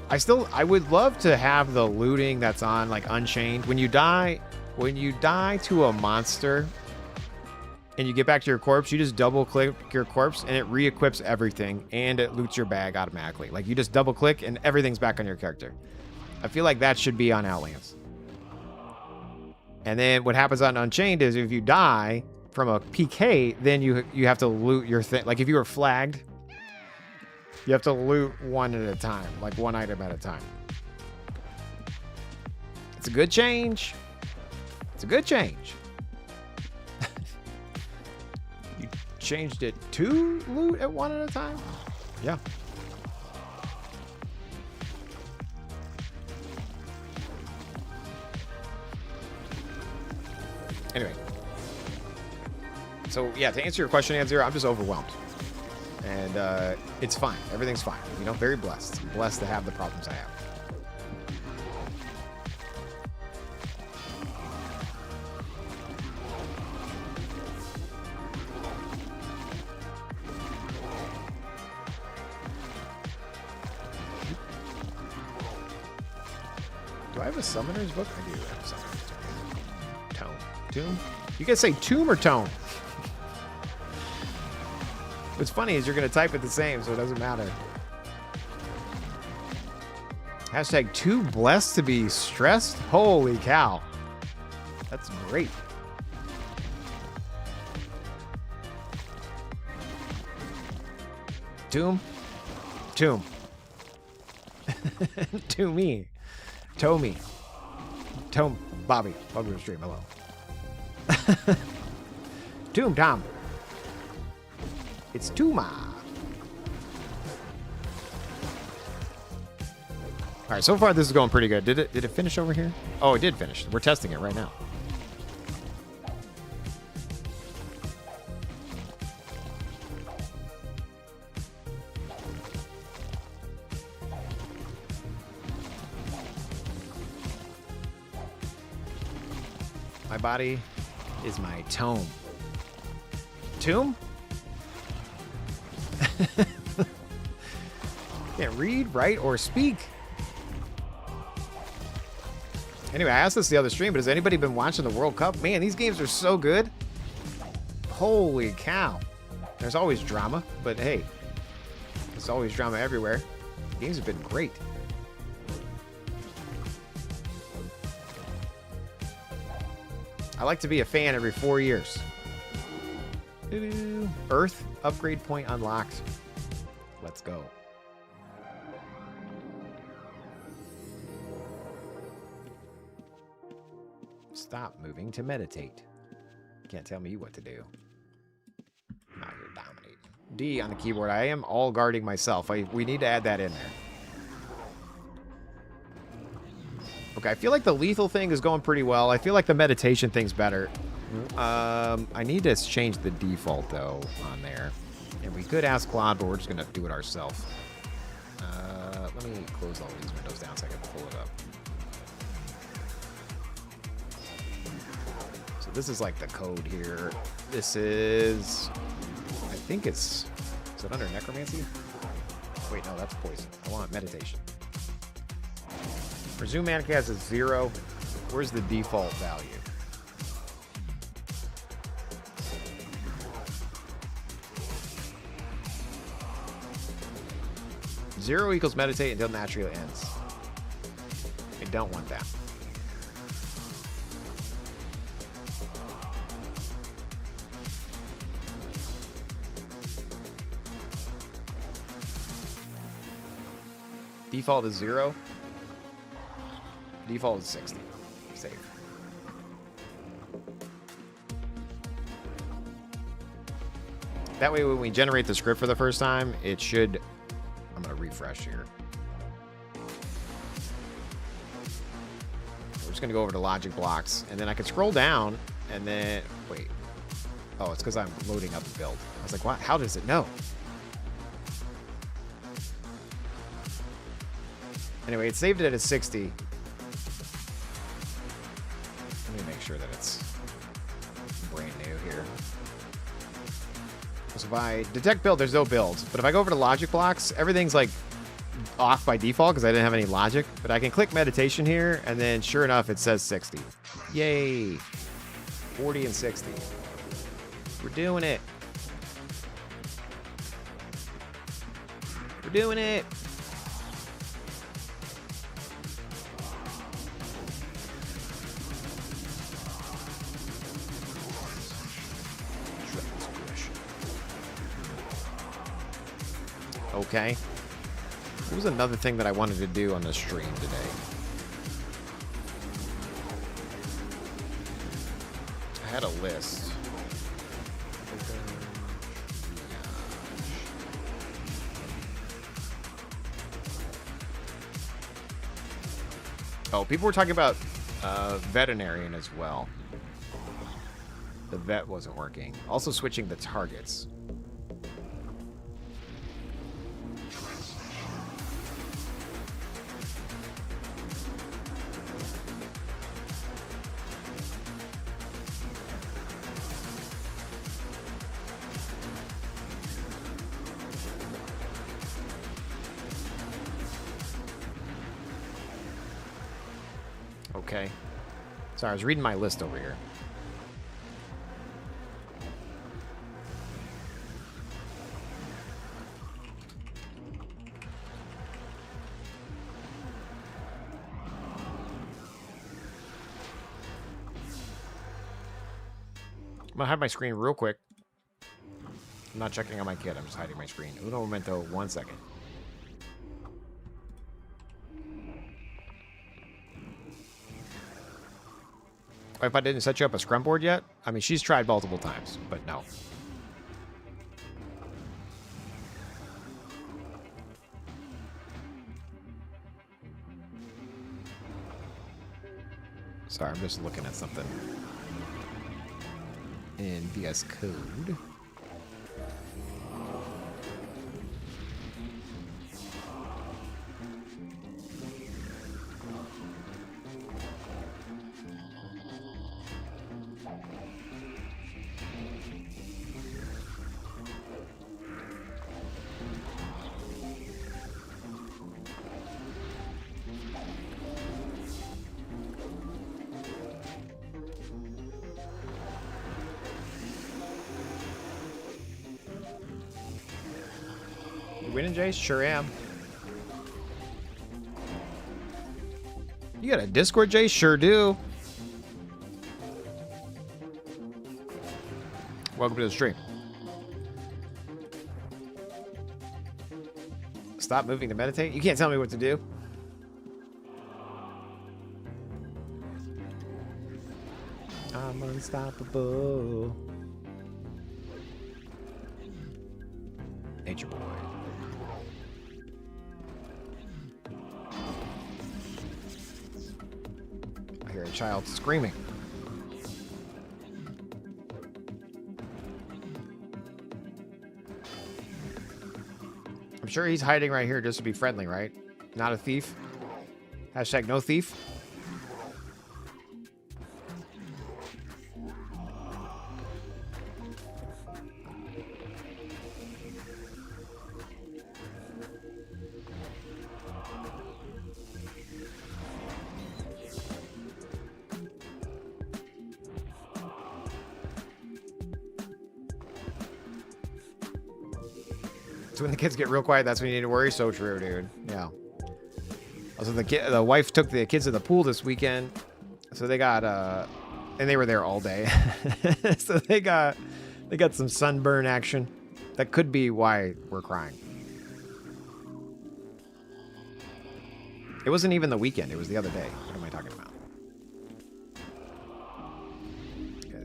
I would love to have the looting that's on like Unchained. When you die to a monster and you get back to your corpse, you just double click your corpse and it re-equips everything and it loots your bag automatically. Like you just double click and everything's back on your character. I feel like that should be on Outlands. And then what happens on Unchained is if you die from a PK, then you have to loot your thing. Like if you were flagged, you have to loot one at a time, like one item at a time. It's a good change. It's a good change. You changed it to loot at one at a time? Yeah. Anyway. So, yeah, to answer your question, Anzir, I'm just overwhelmed. And it's fine. Everything's fine. You know, very blessed. I'm blessed to have the problems I have. Do Do I have a summoner's book? I do have a summoner's book. Tome. Tomb? You guys say tomb or tome? What's funny is you're going to type it the same, so it doesn't matter. Hashtag too blessed to be stressed? Holy cow. That's great. Tomb? Tomb. To me. Tommy. Tome. Bobby. Welcome to the stream. Hello. Tomb Tom. It's Tuma. All right, so far this is going pretty good. Did it finish over here? Oh, it did finish. We're testing it right now. My body is my tome. Tomb? Can't read, write, or speak. Anyway, I asked this the other stream, but has anybody been watching the World Cup? Man, these games are so good. Holy cow. There's always drama, but hey, there's always drama everywhere. Games have been great. I like to be a fan every 4 years. Earth upgrade point unlocked. Let's go. Stop moving to meditate. Can't tell me what to do. I'm out here dominating. D on the keyboard. I am all guarding myself. We need to add that in there. Okay, I feel like the lethal thing is going pretty well. I feel like the meditation thing's better. I need to change the default, though, on there. And we could ask Claude, but we're just going to do it ourselves. Let me close all these windows down so I can pull it up. So this is like the code here. This is... I think it's... Is it under Necromancy? Wait, no, that's poison. I want meditation. Resume mana cast is 0. Where's the default value? Zero equals meditate until naturally ends. I don't want that. Default is 0. Default is 60. Save. That way when we generate the script for the first time, it should... I'm going to refresh here. We're just going to go over to logic blocks, and then I can scroll down, and then... Wait. Oh, it's because I'm loading up the build. I was like, what? How does it know? Anyway, it saved it at 60. Let me make sure that it's brand new here. So if I detect build, there's no builds. But if I go over to logic blocks, everything's like off by default because I didn't have any logic. But I can click meditation here, and then sure enough, it says 60. Yay. 40 and 60. We're doing it. We're doing it. Okay. What was another thing that I wanted to do on the stream today? I had a list. Oh, people were talking about veterinarian as well. The vet wasn't working. Also switching the targets. okay? Sorry, I was reading my list over here. I'm gonna hide my screen real quick. I'm not checking on my kid. I'm just hiding my screen. Uno momento, 1 second. If I didn't set you up a scrum board yet, I mean, she's tried multiple times, but no. Sorry, I'm just looking at something in VS Code. You winning, Jace? Sure am. You got a Discord, Jace? Sure do. Welcome to the stream. Stop moving to meditate? You can't tell me what to do. I'm unstoppable. Nature boy. I hear a child screaming. I'm sure he's hiding right here just to be friendly, right? Not a thief. Hashtag no thief. When the kids get real quiet, that's when you need to worry. So true, dude. Yeah. Also, the wife took the kids to the pool this weekend, so they got and they were there all day, so they got some sunburn action. That could be why we're crying. It wasn't even the weekend; it was the other day. What am I talking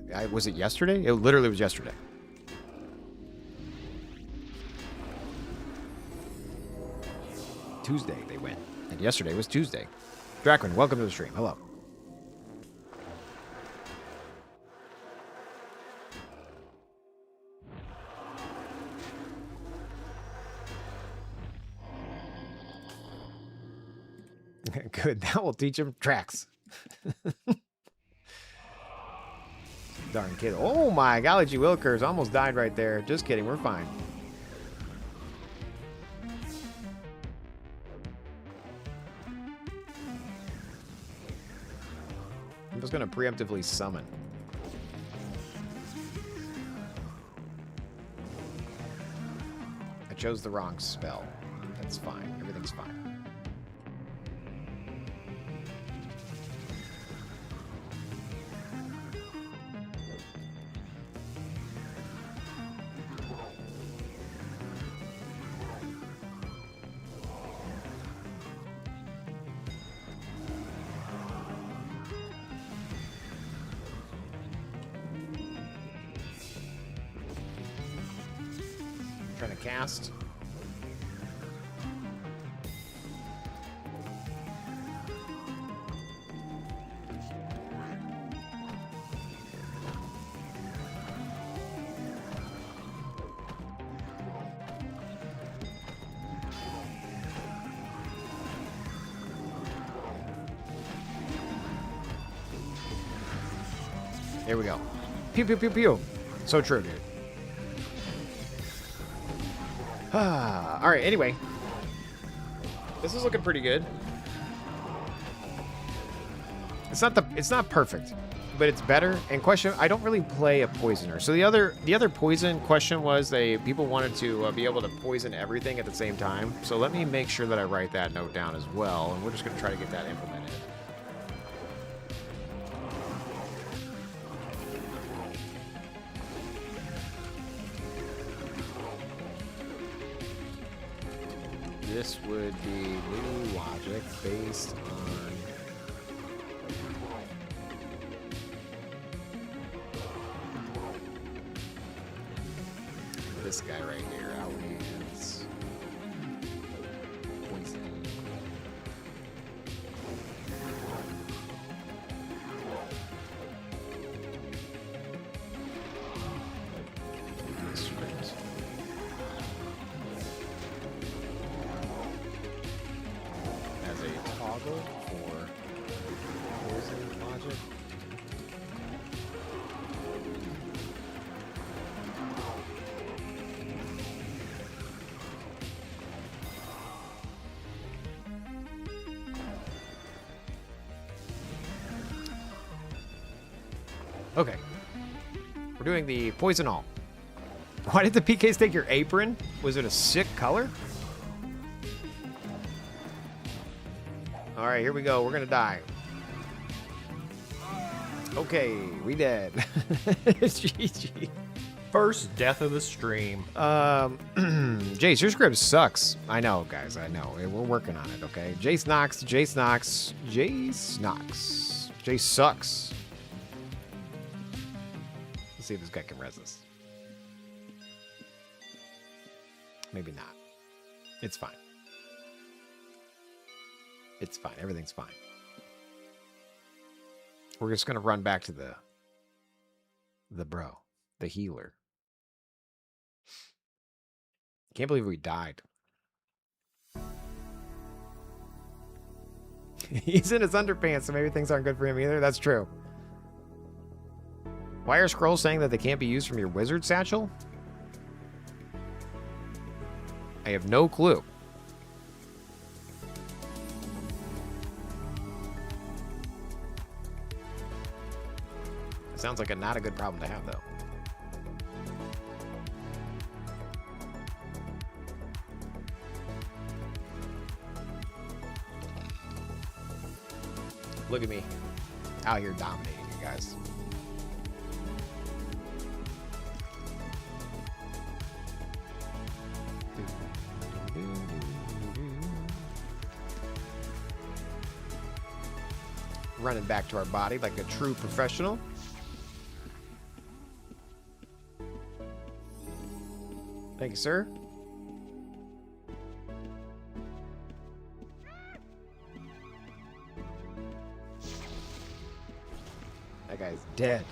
about? Was it yesterday? It literally was yesterday. Tuesday they went, and yesterday was Tuesday. Draquin, welcome to the stream. Hello. Good, that will teach him tracks. Darn kid. Oh my golly, G. Wilkers almost died right there. Just kidding, we're fine. I'm just going to preemptively summon. I chose the wrong spell. That's fine. Everything's fine. Trying to cast. There we go. Pew, pew, pew, pew. So true, dude. All right, anyway. This is looking pretty good. It's not perfect, but it's better. And question, I don't really play a poisoner. So the other poison question was people wanted to be able to poison everything at the same time. So let me make sure that I write that note down as well, and we're just gonna try to get that implemented. This would be new logic based on this guy right here, Outlands. Poison. As a toggle for poison logic. Okay. We're doing the poison all. Why did the PKs take your apron? Was it a sick color? All right, here we go. We're gonna die. Okay, we dead. GG. First death of the stream. Jace, your script sucks. I know, guys. I know. We're working on it. Okay. Jace knocks. Jace knocks. Jace knocks. Jace sucks. Let's see if this guy can res this. Maybe not. It's fine. It's fine. Everything's fine. We're just gonna run back to the bro, the healer. Can't believe we died. He's in his underpants, so maybe things aren't good for him either. That's true. Why are scrolls saying that they can't be used from your wizard satchel? I have no clue. Sounds like not a good problem to have, though. Look at me. Out here dominating you guys. Running back to our body like a true professional. Thank you, sir. That guy's dead.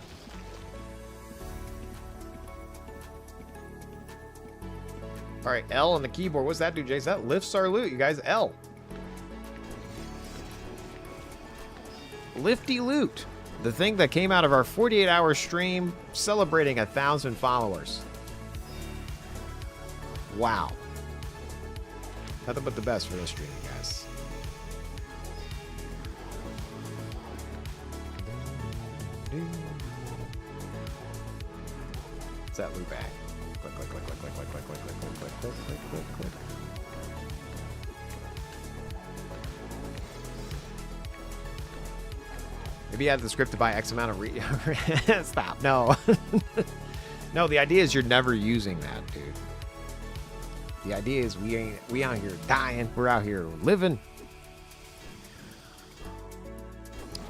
All right, L on the keyboard. What's that do, Jace? That lifts our loot, you guys. L. Lifty loot. The thing that came out of our 48-hour stream celebrating 1,000 followers. Wow. Nothing but the best for this stream, guys. What's that loot bag? Click, click, click, click, click, click, click, click, click, click, click, click, click, click. Maybe you had the script to buy X amount of Stop. No. No, the idea is you're never using that, dude. The idea is we out here dying. We're out here living.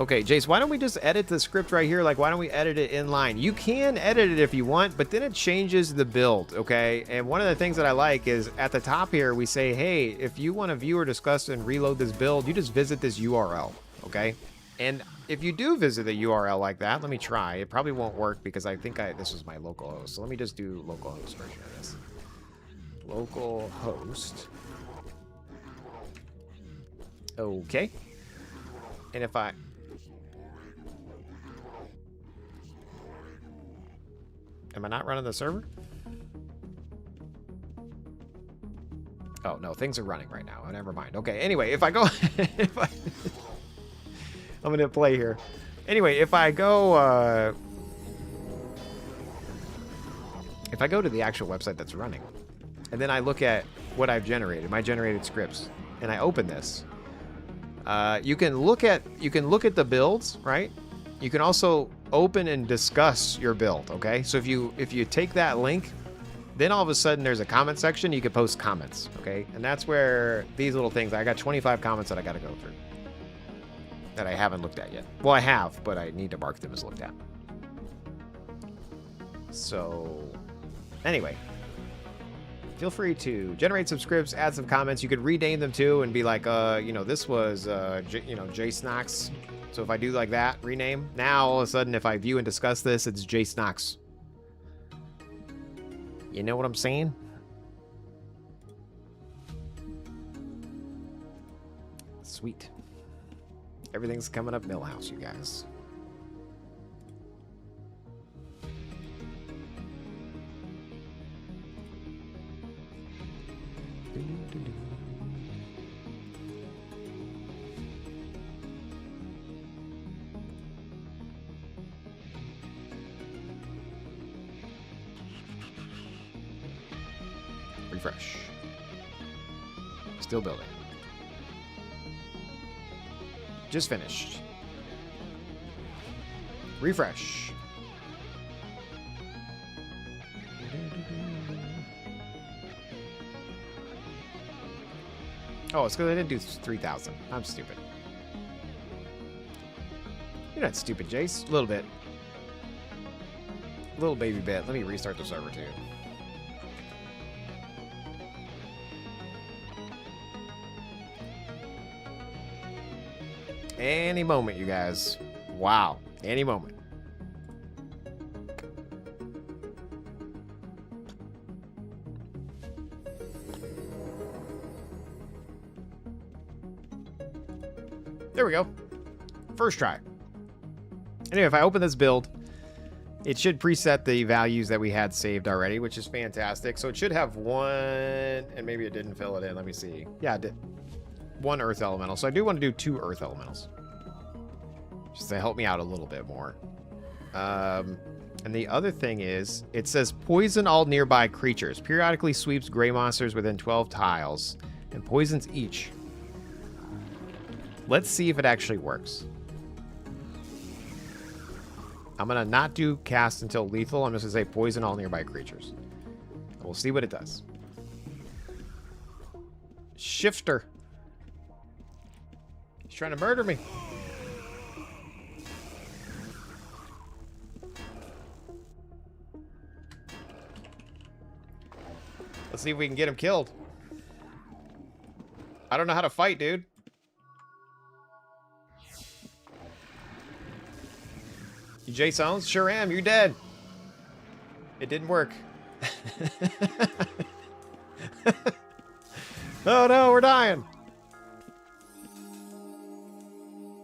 Okay, Jace, why don't we just edit the script right here? Like, why don't we edit it in line? You can edit it if you want, but then it changes the build, okay? And one of the things that I like is at the top here, we say, hey, if you want to view or discuss and reload this build, you just visit this URL, okay? And if you do visit a URL like that, let me try. It probably won't work because I think this was my local host. So let me just do local host version of this. Local host. Okay. And if I... Am I not running the server? Oh, no. Things are running right now. Oh, never mind. Okay. Anyway, if I go... I'm gonna play here. Anyway, if I go to the actual website that's running, and then I look at what I've generated, my generated scripts, and I open this, you can look at the builds, right? You can also open and discuss your build. Okay, so if you take that link, then all of a sudden there's a comment section. You can post comments. Okay, and that's where these little things. I got 25 comments that I got to go through that I haven't looked at yet. Well, I have, but I need to mark them as looked at. So, anyway, feel free to generate some scripts, add some comments. You could rename them too and be like, this was, J Snox. So if I do like that, rename. Now, all of a sudden, if I view and discuss this, it's J Snox. You know what I'm saying? Sweet. Everything's coming up Millhouse, you guys. Refresh. Still building. Just finished. Refresh. Oh, it's because I didn't do 3,000. I'm stupid. You're not stupid, Jace. A little bit. A little baby bit. Let me restart the server, too. Any moment, you guys. Wow. Any moment. There we go. First try. Anyway, if I open this build, it should preset the values that we had saved already, which is fantastic. So it should have one, and maybe it didn't fill it in. Let me see. Yeah, it did. One earth elemental. So I do want to do 2 earth elementals. Just to help me out a little bit more. And the other thing is, it says poison all nearby creatures. Periodically sweeps gray monsters within 12 tiles and poisons each. Let's see if it actually works. I'm going to not do cast until lethal. I'm just going to say poison all nearby creatures. And we'll see what it does. Shifter. He's trying to murder me. Let's see if we can get him killed. I don't know how to fight, dude. You Jay Sounds? Sure am. You're dead. It didn't work. Oh no, we're dying.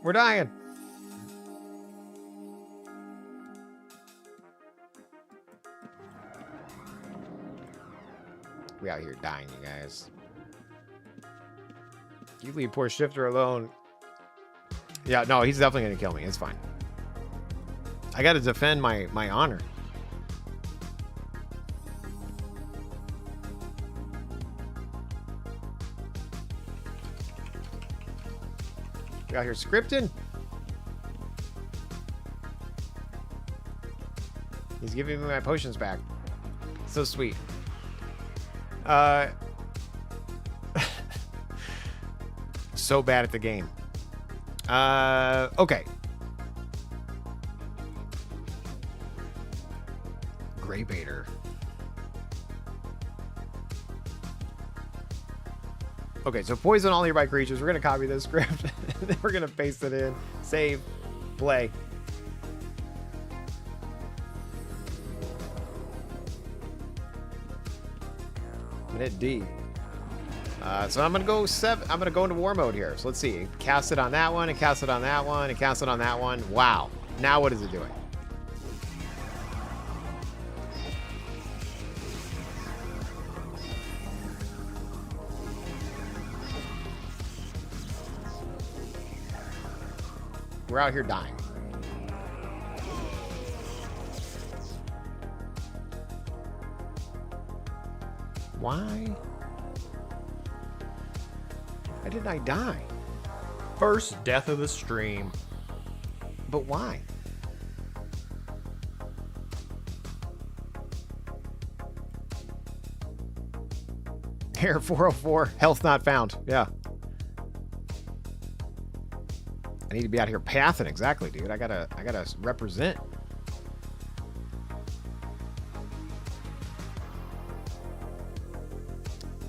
We're dying. We out here dying, you guys. You leave poor Shifter alone. Yeah, no, he's definitely gonna kill me. It's fine. I gotta defend my honor. We out here scripting. He's giving me my potions back. So sweet. So bad at the game. Okay. Gray baiter. Okay, so poison all nearby creatures. We're gonna copy this script. Then we're gonna paste it in. Save. Play. I'm gonna hit D. So I'm gonna go 7. I'm gonna go into war mode here. So let's see. Cast it on that one, and cast it on that one, and cast it on that one. Wow. Now what is it doing? We're out here dying. Why? Why didn't I die? First death of the stream. But why? Here, 404, health not found. Yeah. I need to be out here pathing, exactly, dude. I gotta represent.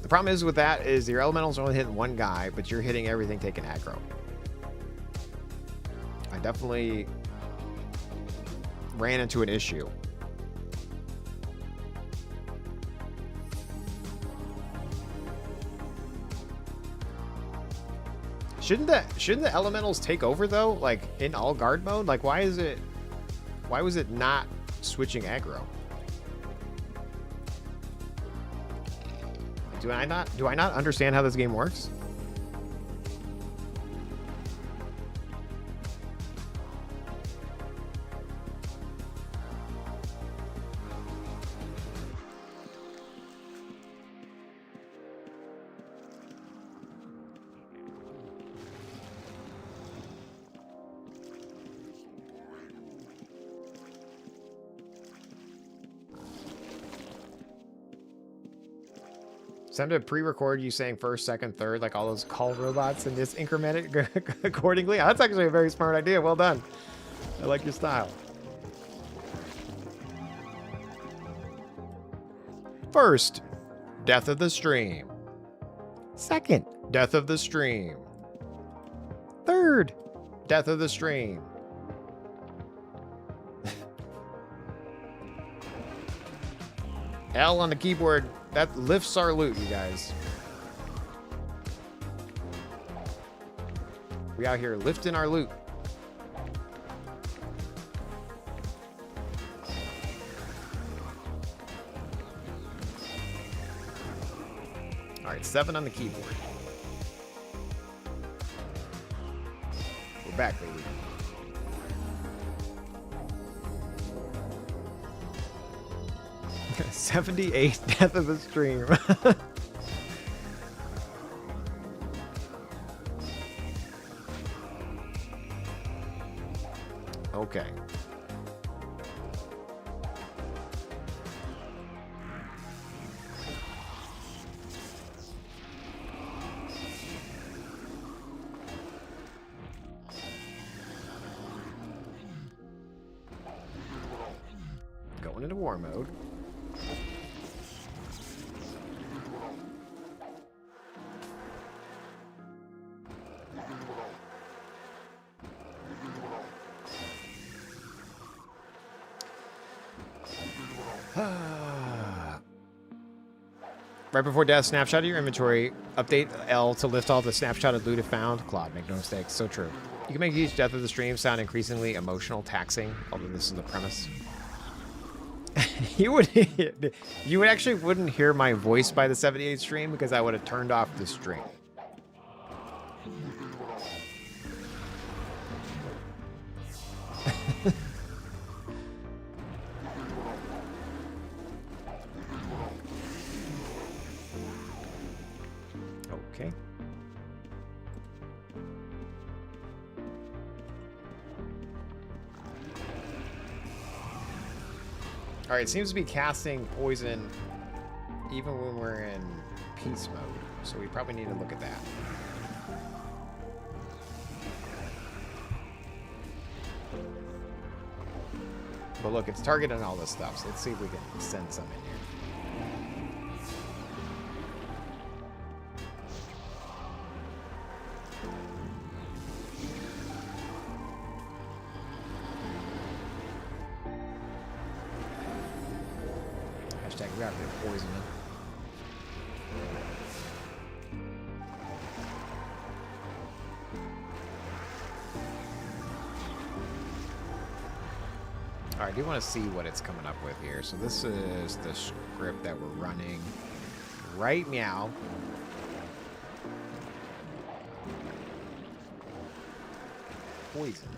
The problem is with that is your elementals are only hitting one guy, but you're hitting everything taking aggro. I definitely ran into an issue. Shouldn't the elementals take over though? Like in all guard mode? Like why was it not switching aggro? Do I not understand how this game works? Send to pre-record you saying first, second, third, like all those call robots, and just increment it accordingly. That's actually a very smart idea. Well done. I like your style. First, death of the stream. Second, death of the stream. Third, death of the stream. L on the keyboard. That lifts our loot, you guys. We out here lifting our loot. All right, 7 on the keyboard. We're back, baby. '78 death of the stream. Okay. Going into war mode. Right before death, snapshot of your inventory. Update L to lift all the snapshotted loot if found. Claude, make no mistakes. So true. You can make each death of the stream sound increasingly emotional, taxing, although this is the premise. you actually wouldn't hear my voice by the 78 stream because I would have turned off the stream. Okay. All right, it seems to be casting poison even when we're in peace mode, so we probably need to look at that. But look, it's targeting all this stuff, so let's see if we can send some in here. Grab the poison. All right, I do want to see what it's coming up with here. So this is the script that we're running right now. Poison.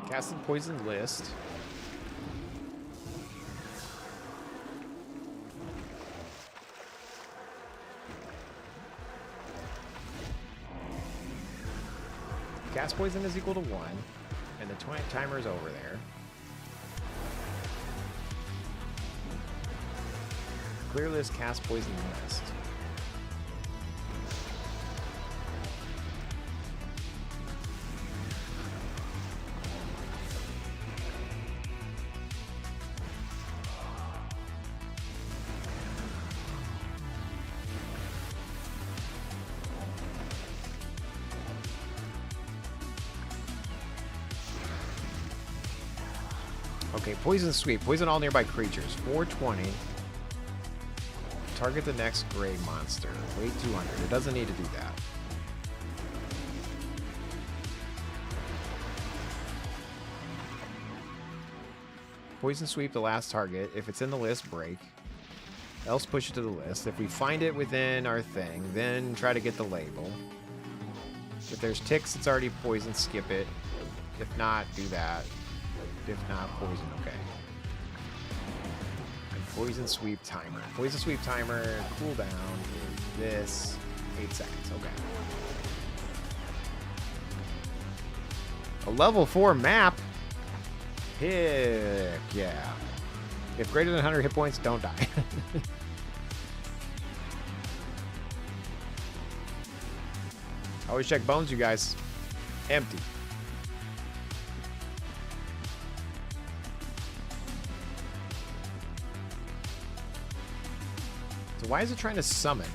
Casting poison list. Cast poison is equal to 1, and the timer is over there. Clear list, cast poison list. Okay, poison sweep. Poison all nearby creatures. 420. Target the next gray monster. Weight 200. It doesn't need to do that. Poison sweep the last target. If it's in the list, break. Else push it to the list. If we find it within our thing, then try to get the label. If there's ticks, it's already poison, skip it. If not, do that. If not, poison, okay. And poison sweep timer. Poison sweep timer, cooldown is this. 8 seconds, okay. A level 4 map? Heck yeah. If greater than 100 hit points, don't die. Always check bones, you guys. Empty. So why is it trying to summon?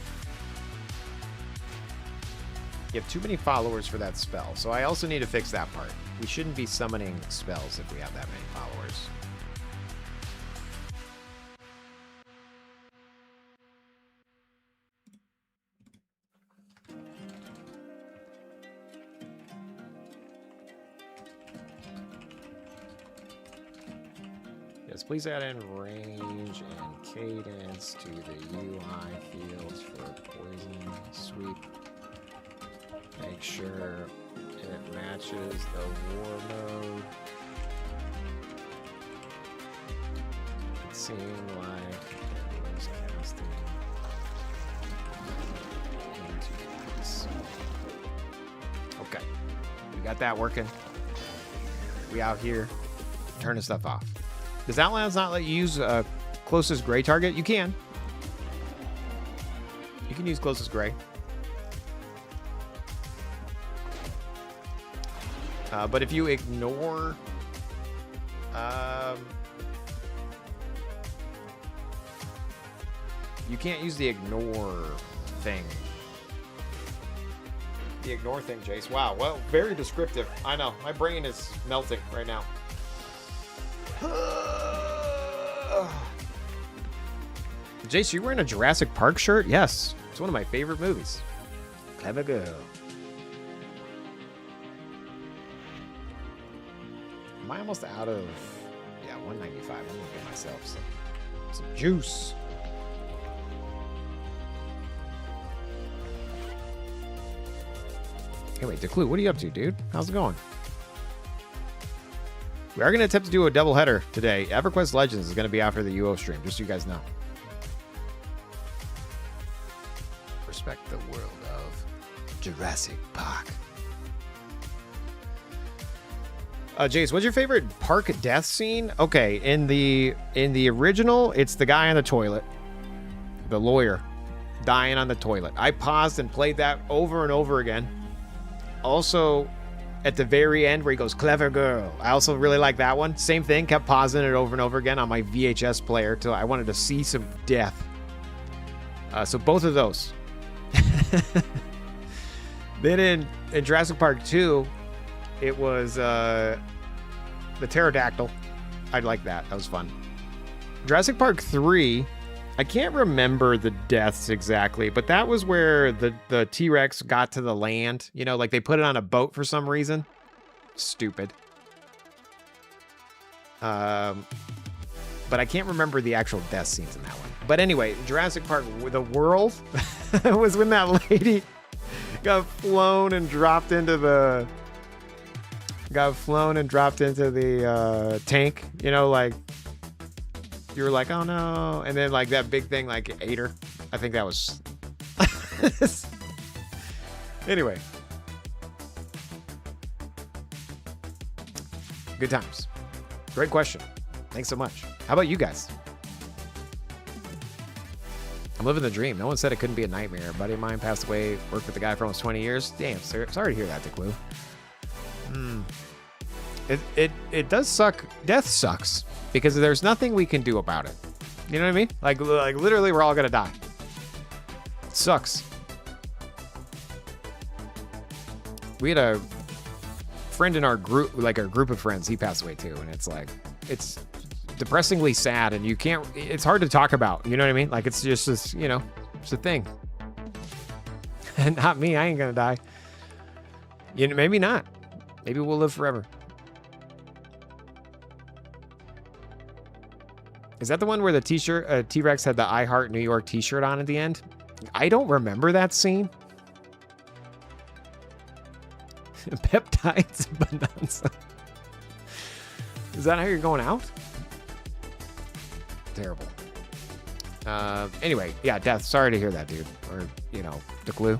You have too many followers for that spell, so I also need to fix that part. We shouldn't be summoning spells if we have that many followers. Yes, please add in range and cadence to the UI fields for poison sweep. Make sure it matches the war mode. It seemed like it was casting into this. Okay, we got that working. We out here turning stuff off. Does Outlands not let you use closest gray target? You can. You can use closest gray. But if you ignore... you can't use the ignore thing. The ignore thing, Jace. Wow, well, very descriptive. I know. My brain is melting right now. Jace, you wearing a Jurassic Park shirt? Yes. It's one of my favorite movies. Clever girl. Am I almost out of... Yeah, 195. I'm going to get myself some juice. Hey, wait, Declu, what are you up to, dude? How's it going? We are going to attempt to do a double header today. EverQuest Legends is going to be after the UO stream, just so you guys know. Respect the world of Jurassic Park. Jace, what's your favorite park death scene? Okay, in the original, it's the guy on the toilet, the lawyer, dying on the toilet. I paused and played that over and over again. Also, at the very end where he goes, "Clever girl," I also really like that one. Same thing, kept pausing it over and over again on my VHS player till I wanted to see some death. So both of those. Then in Jurassic Park 2, it was the pterodactyl. I'd like that. That was fun. Jurassic Park 3, I can't remember the deaths exactly, but that was where the T-Rex got to the land. You know, like they put it on a boat for some reason. Stupid. But I can't remember the actual death scenes in that one. But anyway, Jurassic Park, the world was when that lady got flown and dropped into the got flown and dropped into the tank. You know, like you were like, oh no, and then like that big thing like ate her. I think that was. Anyway, good times. Great question. Thanks so much. How about you guys? I'm living the dream. No one said it couldn't be a nightmare. A buddy of mine passed away. Worked with the guy for almost 20 years. Damn, sir. Sorry to hear that, Declu. It does suck. Death sucks because there's nothing we can do about it. You know what I mean? Like literally, we're all gonna die. It sucks. We had a friend in our group, like our group of friends. He passed away too, and it's like it's depressingly sad, and you can't. It's hard to talk about. You know what I mean? Like it's just this, you know, it's a thing. And not me. I ain't gonna die. You know, maybe not. Maybe we'll live forever. Is that the one where the t-shirt T-Rex had the I Heart New York t-shirt on at the end? I don't remember that scene. Peptides bonanza. Is that how you're going out? Terrible. Anyway, yeah, death. Sorry to hear that, dude. Or, you know, the glue.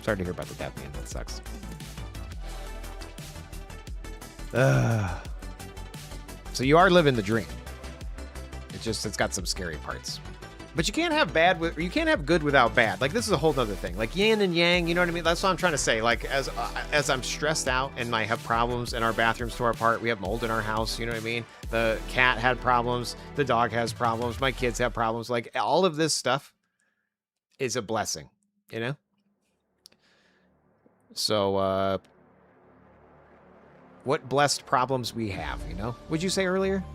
Sorry to hear about the death, man. That sucks. So you are living the dream. It's got some scary parts. But you can't have you can't have good without bad. Like, this is a whole other thing. Like, yin and yang, you know what I mean? That's what I'm trying to say. Like, as I'm stressed out and I have problems and our bathrooms tore apart, we have mold in our house, you know what I mean? The cat had problems. The dog has problems. My kids have problems. Like, all of this stuff is a blessing, you know? So, what blessed problems we have, you know? What'd you say earlier?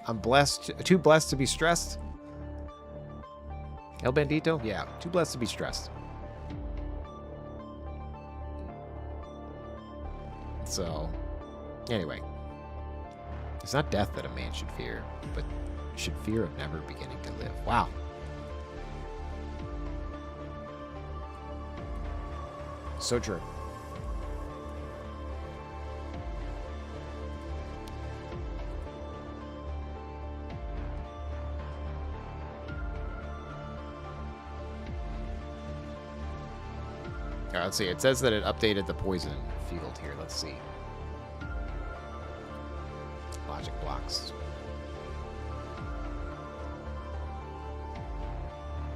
I'm blessed, too blessed to be stressed. El Bandito? Yeah, too blessed to be stressed. So, anyway. It's not death that a man should fear, but should fear of never beginning to live. Wow. So true. All right, let's see. It says that it updated the poison field here. Let's see. Logic blocks.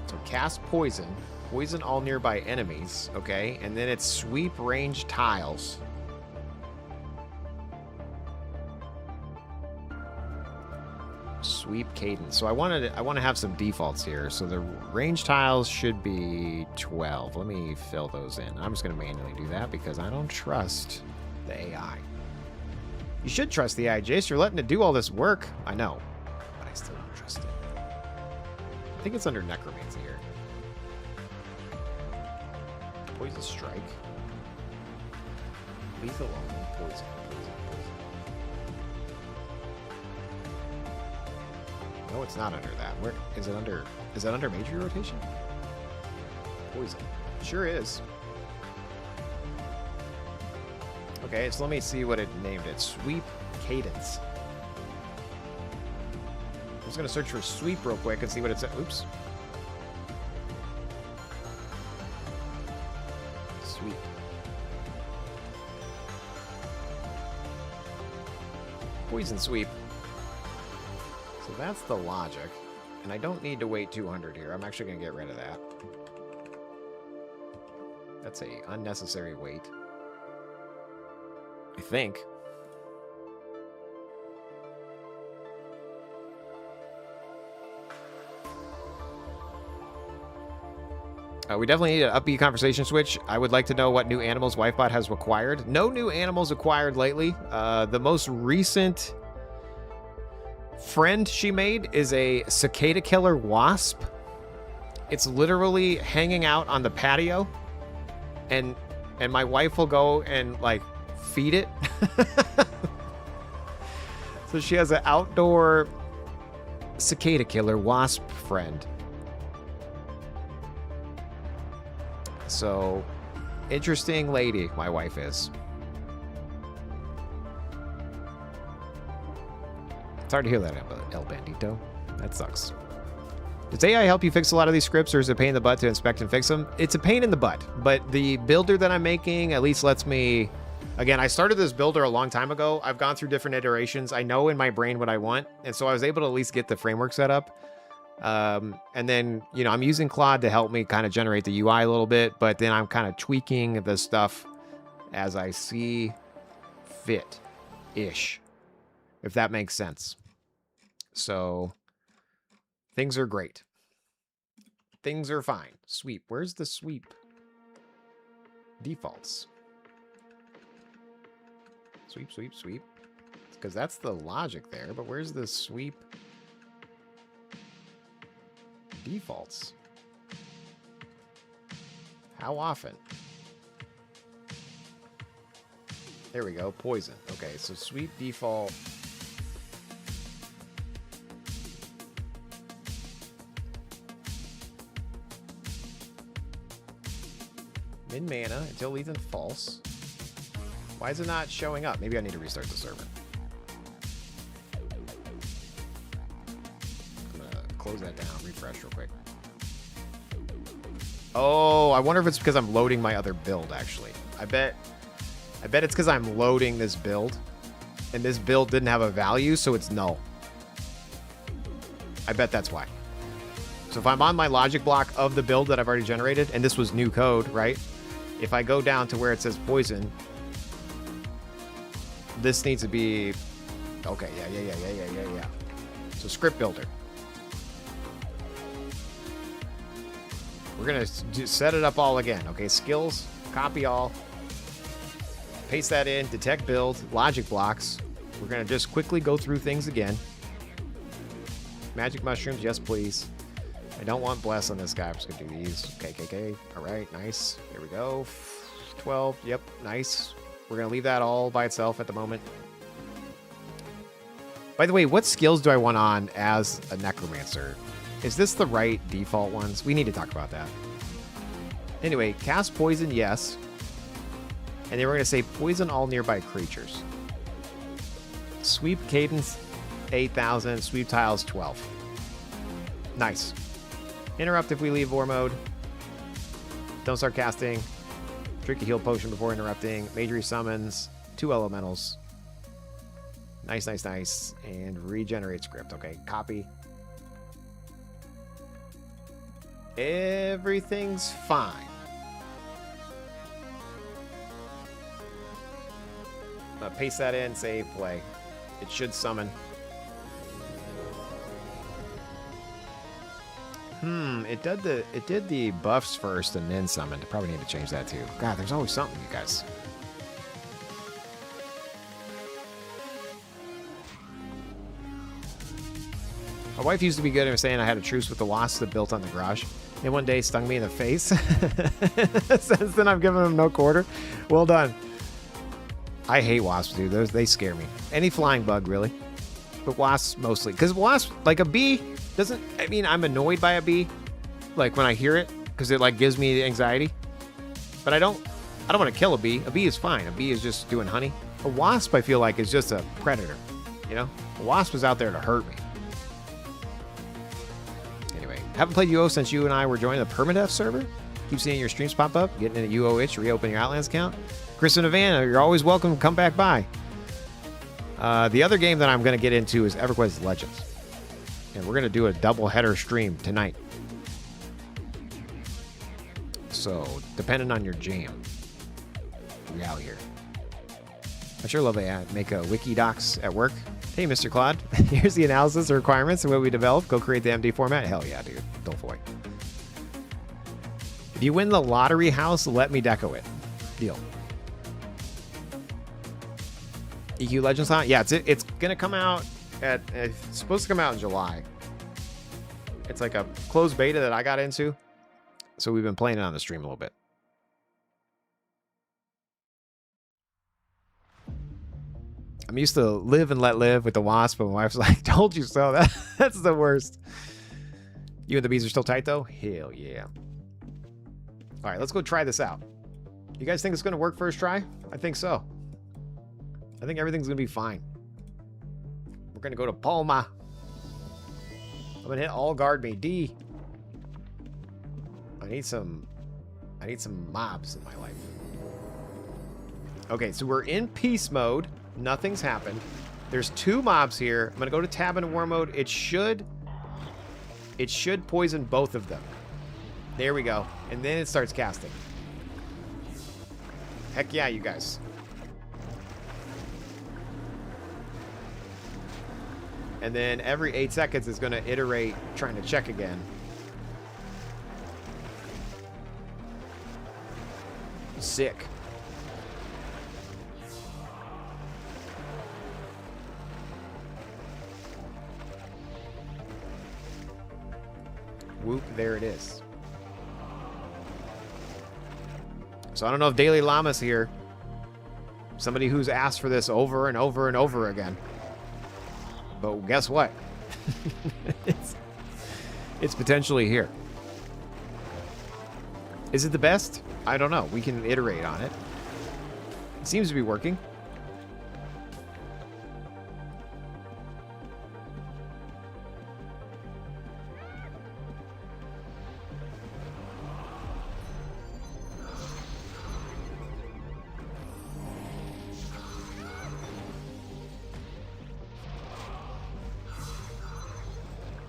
So cast poison. Poison all nearby enemies. Okay. And then it's sweep range tiles. Sweep cadence. So I want to have some defaults here. So the range tiles should be 12. Let me fill those in. I'm just going to manually do that because I don't trust the AI. You should trust the AI, Jace. You're letting it do all this work. I know, but I still don't trust it. I think it's under Necromancy here. Poison Strike. Lethal only. Poison. No, it's not under that. Where is it under? Is that under Magery rotation? Poison. Sure is. Okay, so let me see what it named it. Sweep cadence. I'm just gonna search for sweep real quick and see what it says. Oops. Sweep. Poison sweep. So that's the logic. And I don't need to wait 200 here. I'm actually going to get rid of that. That's a unnecessary wait. I think. We definitely need an upbeat conversation switch. I would like to know what new animals Wifebot has acquired. No new animals acquired lately. The most recent friend she made is a cicada killer wasp. It's literally hanging out on the patio, and my wife will go and like feed it. So she has an outdoor cicada killer wasp friend. So interesting lady my wife is. It's hard to hear that, El Bandito. That sucks. Does AI help you fix a lot of these scripts, or is it a pain in the butt to inspect and fix them? It's a pain in the butt, but the builder that I'm making at least lets me... Again, I started this builder a long time ago. I've gone through different iterations. I know in my brain what I want, and so I was able to at least get the framework set up. And then, you know, I'm using Claude to help me kind of generate the UI a little bit, but then I'm kind of tweaking the stuff as I see fit-ish, if that makes sense. So... things are great. Things are fine. Sweep. Where's the sweep? Defaults. Sweep, sweep, sweep. Because that's the logic there, but where's the sweep? Defaults. How often? There we go. Poison. Okay, so sweep default. Min mana until leads in false. Why is it not showing up? Maybe I need to restart the server. I'm gonna close that down, refresh real quick. Oh, I wonder if it's because I'm loading my other build, actually. I bet it's because I'm loading this build, and this build didn't have a value, so it's null. I bet that's why. So if I'm on my logic block of the build that I've already generated, and this was new code, right? If I go down to where it says poison, this needs to be... Okay, yeah. So script builder. We're going to set it up all again. Okay, skills, copy all. Paste that in, detect build, logic blocks. We're going to just quickly go through things again. Magic mushrooms, yes please. I don't want bless on this guy. I'm just going to do these. KKK. All right, nice. There we go. 12. Yep, nice. We're going to leave that all by itself at the moment. By the way, what skills do I want on as a necromancer? Is this the right default ones? We need to talk about that. Anyway, cast poison, yes. And then we're going to say poison all nearby creatures. Sweep cadence, 8,000. Sweep tiles, 12. Nice. Interrupt if we leave war mode. Don't start casting. Drink a heal potion before interrupting. Magery summons. 2 elementals. Nice, nice, nice. And regenerate script. Okay, copy. Everything's fine. Paste that in, save, play. It should summon. It did the buffs first and then summoned. I probably need to change that too. God, there's always something, you guys. My wife used to be good at saying I had a truce with the wasps that built on the garage. And one day stung me in the face. Since then, I've given them no quarter. Well done. I hate wasps, dude. They scare me. Any flying bug, really. But wasps mostly. Because wasps, like a bee, doesn't... I mean, I'm annoyed by a bee. Like, when I hear it. Because it, like, gives me anxiety. But I don't want to kill a bee. A bee is fine. A bee is just doing honey. A wasp, I feel like, is just a predator. You know? A wasp is out there to hurt me. Anyway, haven't played UO since you and I were joining the permadeath server. Keep seeing your streams pop up. Getting into UO itch, reopen your Outlands account. Chris and Havana, you're always welcome to come back by. The other game that I'm going to get into is EverQuest Legends. And we're going to do a double header stream tonight. So, depending on your jam, we out here. I sure love to make a wiki docs at work. Hey, Mr. Claude, here's the analysis, the requirements, and what we developed. Go create the MD format. Hell yeah, dude. Dolfoy. If you win the lottery house, let me deco it. Deal. EQ Legends Hunt? Yeah, it's gonna come out it's supposed to come out in July. It's like a closed beta that I got into. So we've been playing it on the stream a little bit. I'm used to live and let live with the wasp, but my wife's like, told you so. That's the worst. You and the bees are still tight though? Hell yeah. All right, let's go try this out. You guys think it's gonna work first try? I think so. I think everything's gonna be fine. We're gonna go to Palma. I'm gonna hit all guard me. D. I need some mobs in my life. Okay, so we're in peace mode. Nothing's happened. There's 2 mobs here. I'm gonna go to tab and war mode. It should poison both of them. There we go. And then it starts casting. Heck yeah, you guys. And then every 8 seconds it's gonna iterate trying to check again. Sick. Whoop, there it is. So I don't know if Daily Llama's here. Somebody who's asked for this over and over and over again. But guess what? it's potentially here. Is it the best? I don't know. We can iterate on it. It seems to be working.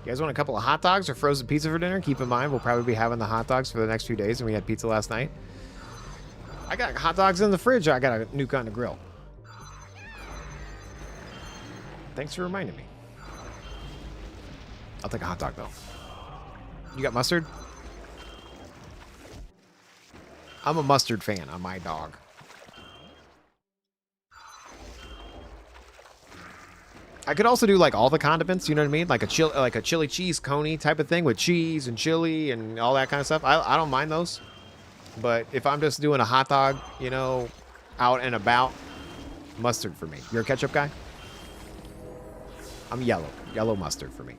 You guys want a couple of hot dogs or frozen pizza for dinner? Keep in mind, we'll probably be having the hot dogs for the next few days, and we had pizza last night. I got hot dogs in the fridge. I got a nuke on the grill. Thanks for reminding me. I'll take a hot dog, though. You got mustard? I'm a mustard fan on my dog. I could also do like all the condiments, you know what I mean? Like a chili cheese coney type of thing with cheese and chili and all that kind of stuff. I don't mind those. But if I'm just doing a hot dog, you know, out and about, mustard for me. You're a ketchup guy? I'm yellow. Yellow mustard for me.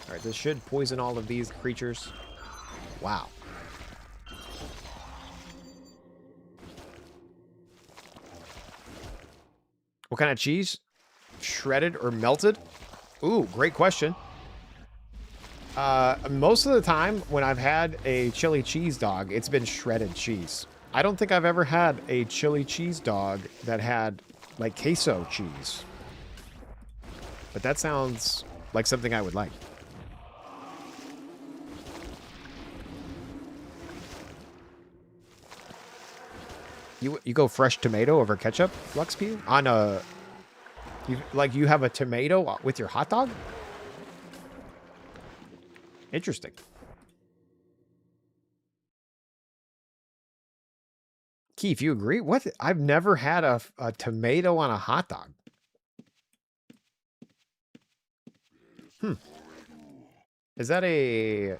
Alright, this should poison all of these creatures. Wow. What kind of cheese? Shredded or melted? Ooh, great question. Most of the time when I've had a chili cheese dog, it's been shredded cheese. I don't think I've ever had a chili cheese dog that had like queso cheese. But that sounds like something I would like. You go fresh tomato over ketchup, LuxQ? On a... You have a tomato with your hot dog? Interesting. Keith, you agree? What? I've never had a tomato on a hot dog. Is that a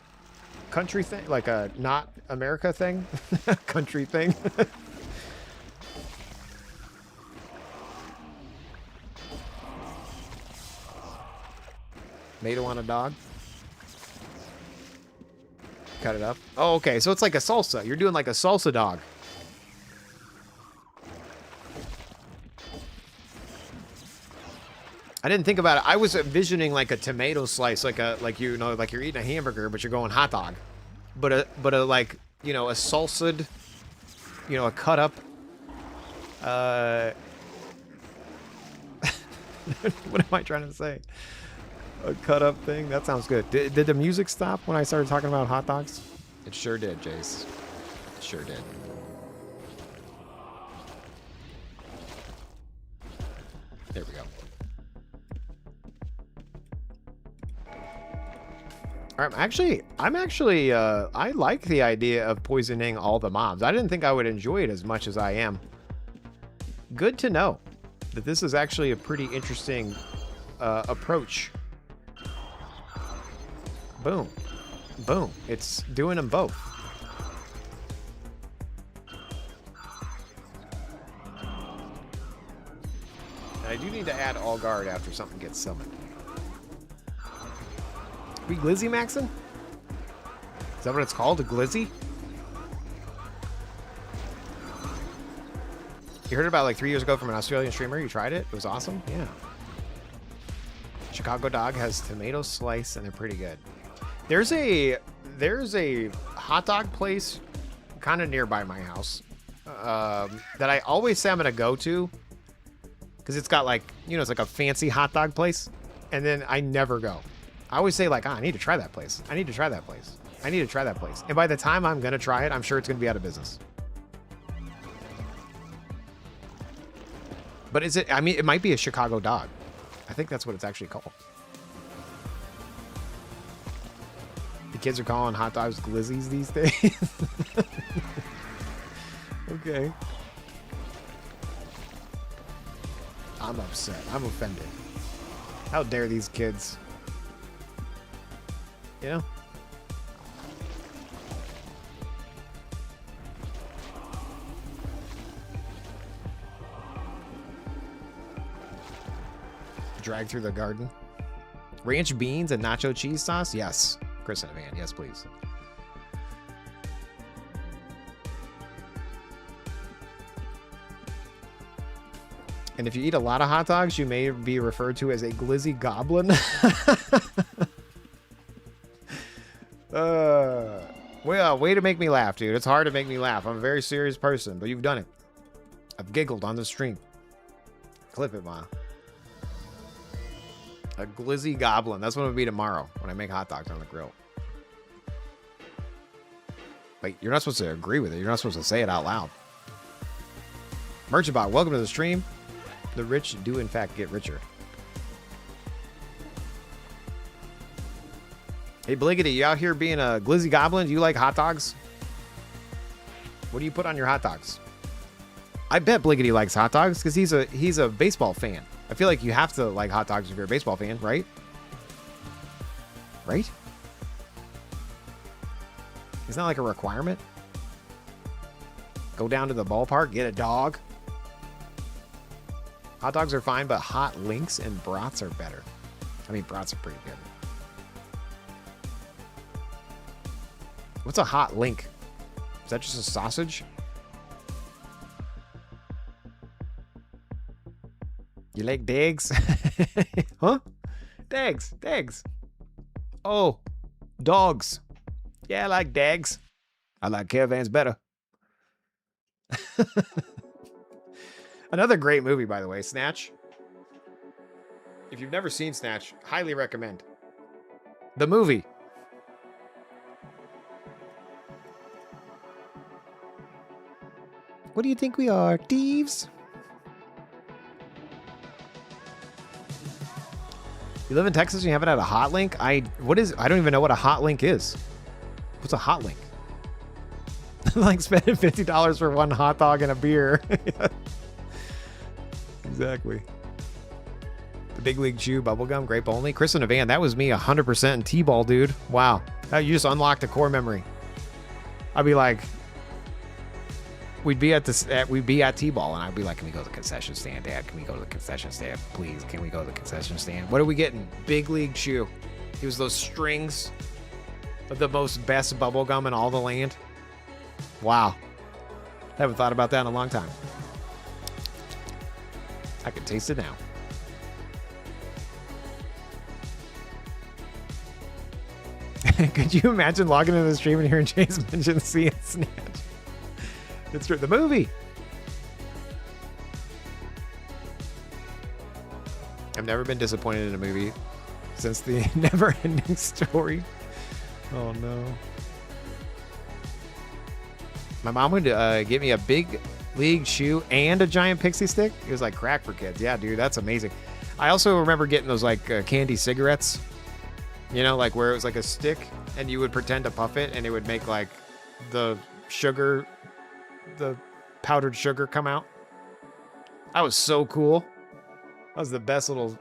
country thing? Like a not America thing? Country thing? Tomato on a dog? Cut it up. Oh, okay. So it's like a salsa. You're doing like a salsa dog. I didn't think about it. I was envisioning like a tomato slice, like you know, like you're eating a hamburger, but you're going hot dog. But a like, you know, a salsa'd, you know, a cut up. What am I trying to say? A cut up thing? That sounds good. Did the music stop when I started talking about hot dogs? It sure did, Jace. It sure did. There we go. I'm actually, I like the idea of poisoning all the mobs. I didn't think I would enjoy it as much as I am. Good to know that this is actually a pretty interesting approach. Boom. Boom. It's doing them both. And I do need to add all guard after something gets summoned. We glizzy maxing? Is that what it's called? A glizzy? You heard about it like 3 years ago from an Australian streamer? You tried it? It was awesome? Yeah. Chicago Dog has tomato slice and they're pretty good. There's a hot dog place kind of nearby my house that I always say I'm going to go to because it's got like, you know, it's like a fancy hot dog place. And then I never go. I always say like, I need to try that place. I need to try that place. I need to try that place. And by the time I'm going to try it, I'm sure it's going to be out of business. But is it, I mean, it might be a Chicago Dog. I think that's what it's actually called. The kids are calling hot dogs glizzies these days. Okay. I'm upset. I'm offended. How dare these kids? You know? Drag through the garden. Ranch beans and nacho cheese sauce? Yes. Chris and Van. Yes, please. And if you eat a lot of hot dogs, you may be referred to as a glizzy goblin. Well, way to make me laugh, dude. It's hard to make me laugh. I'm a very serious person, but you've done it. I've giggled on the stream. Clip it, Ma. A glizzy goblin. That's what it'll be tomorrow when I make hot dogs on the grill. Wait, you're not supposed to agree with it. You're not supposed to say it out loud. Merchabot, welcome to the stream. The rich do, in fact, get richer. Hey, Bliggity, you out here being a glizzy goblin? Do you like hot dogs? What do you put on your hot dogs? I bet Bliggity likes hot dogs because he's a baseball fan. I feel like you have to like hot dogs if you're a baseball fan, right? Right? Isn't that like a requirement? Go down to the ballpark, get a dog. Hot dogs are fine, but hot links and brats are better. I mean, brats are pretty good. What's a hot link? Is that just a sausage? You like dags? Huh? Dags. Oh, dogs. Yeah, I like dags. I like caravans better. Another great movie, by the way, Snatch. If you've never seen Snatch, highly recommend. The movie. What do you think we are, thieves? You live in Texas and you haven't had a hot link? I don't even know what a hot link is. What's a hot link? Like spending $50 for one hot dog and a beer. Exactly. The Big League Chew, bubblegum, grape only. Chris in a van, that was me 100% in T-ball, dude. Wow. You just unlocked a core memory. I'd be like, we'd be at T-ball and I'd be like, can we go to the concession stand, Dad? Can we go to the concession stand? Please, can we go to the concession stand? What are we getting? Big League Chew. It was those strings of the most best bubblegum in all the land. Wow. I haven't thought about that in a long time. I can taste it now. Could you imagine logging into the stream and hearing Chase mention seeing Snatch? It's true. The movie. I've never been disappointed in a movie since the never-ending story. Oh no. My mom would give me a Big League Chew and a giant pixie stick. It was like crack for kids. Yeah, dude, that's amazing. I also remember getting those like candy cigarettes. You know, like where it was like a stick and you would pretend to puff it and it would make like the sugar, the powdered sugar come out. That was so cool. I was the best little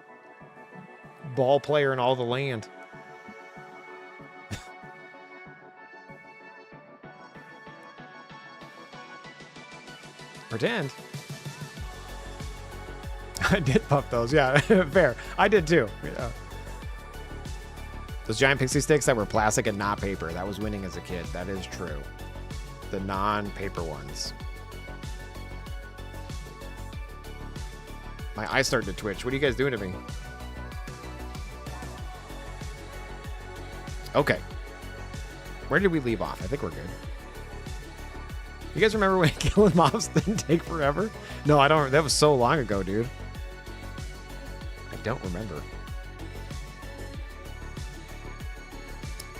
ball player in all the land. Pretend. I did puff those. Yeah, fair. I did too. Yeah. Those giant pixie sticks that were plastic and not paper. That was winning as a kid. That is true. The non-paper ones. My eyes started to twitch. What are you guys doing to me? Okay. Where did we leave off? I think we're good. You guys remember when killing mobs didn't take forever? No, I don't. That was so long ago, dude. I don't remember.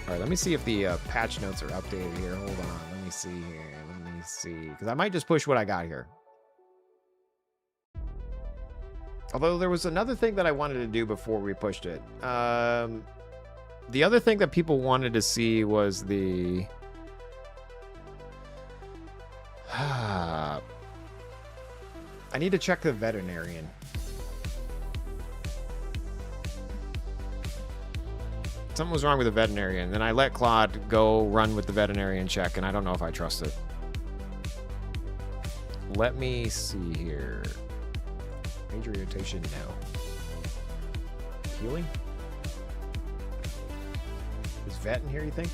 All right, let me see if the patch notes are updated here. Hold on. Let me see here. Let me see. Because I might just push what I got here. Although there was another thing that I wanted to do before we pushed it. The other thing that people wanted to see was the... I need to check the veterinarian. Something was wrong with the veterinarian. Then I let Claude go run with the veterinarian check, and I don't know if I trust it. Let me see here. Major irritation, no. Healing? Is vet in here, you think?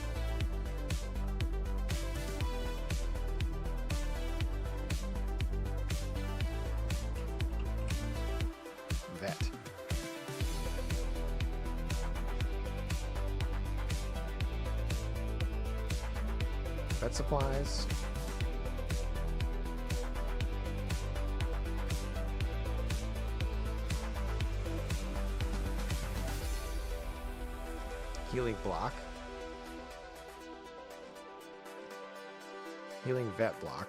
Vet. Vet supplies. Healing block. Healing vet block.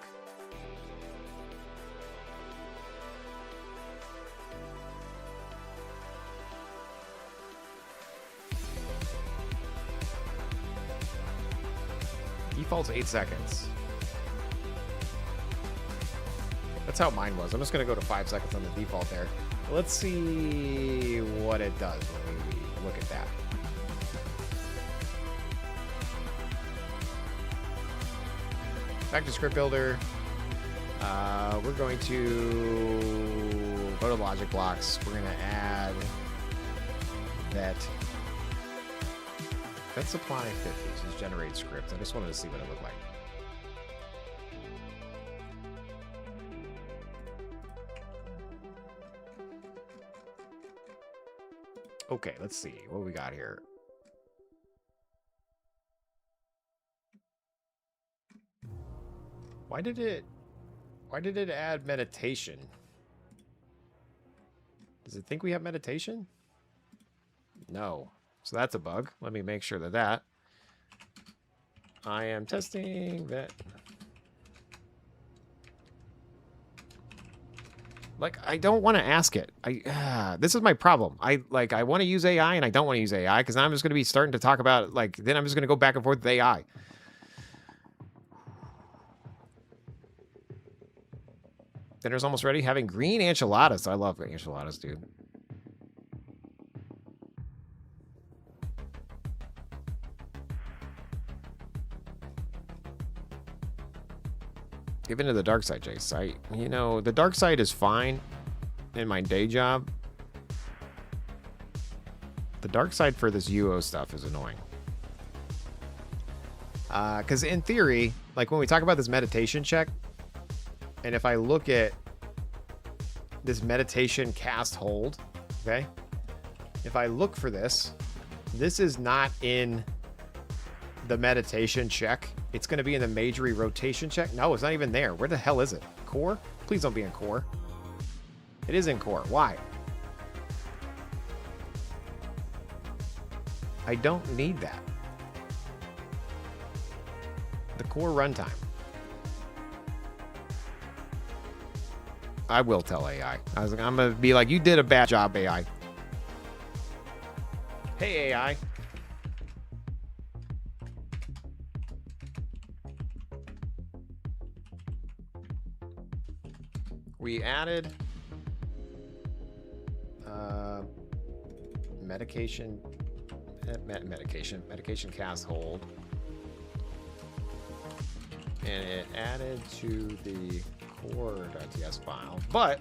Default's 8 seconds. That's how mine was. I'm just going to go to 5 seconds on the default there. Let's see what it does when we look at that. Back to script builder. We're going to go to logic blocks. We're going to add that supply 50. So just generate script. I just wanted to see what it looked like. Okay, let's see what we got here. Why did it add meditation? Does it think we have meditation? No. So that's a bug. Let me make sure that I am testing that. Like, I don't want to ask it. This is my problem. I want to use AI and I don't want to use AI because I'm just going to be starting to talk about, like, then I'm just going to go back and forth with AI. Dinner's almost ready. Having green enchiladas. I love enchiladas, dude. Give into the dark side, Jace. You know, the dark side is fine in my day job. The dark side for this UO stuff is annoying. Because in theory, like when we talk about this meditation check, and if I look at this meditation cast hold, okay? If I look for this, this is not in the meditation check. It's going to be in the Magery rotation check. No, it's not even there. Where the hell is it? Core? Please don't be in core. It is in core. Why? I don't need that. The core runtime. I will tell AI. I'm going to be like, you did a bad job, AI. Hey, AI. We added medication cast hold. And it added to the core.ts file, but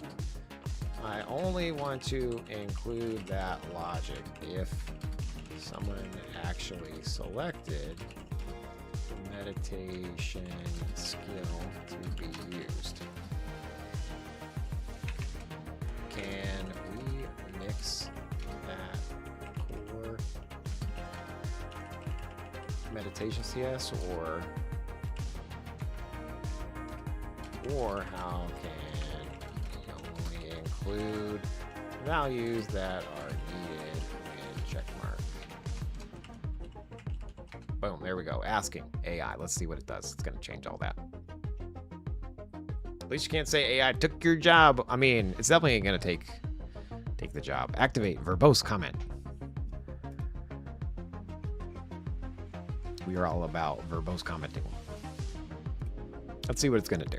I only want to include that logic if Someone actually selected the meditation skill to be used. Can we mix that core meditation CS or how can we only include values that are needed when check mark? Boom, there we go. Asking AI. Let's see what it does. It's going to change all that. At least you can't say AI took your job. I mean, it's definitely going to take the job. Activate verbose comment. We are all about verbose commenting. Let's see what it's going to do.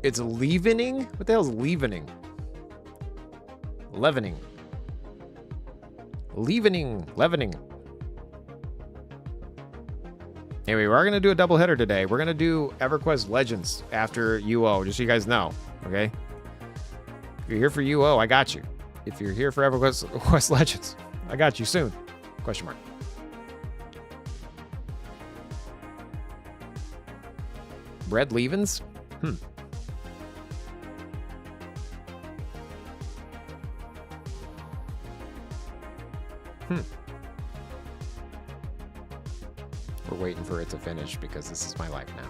It's leavening? What the hell is leavening? Leavening. Leavening. Anyway, we are going to do a double header today. We're going to do EverQuest Legends after UO, just so you guys know, okay? If you're here for UO, I got you. If you're here for EverQuest Legends, I got you soon. Question mark. Bread leavens? We're waiting for it to finish because this is my life now.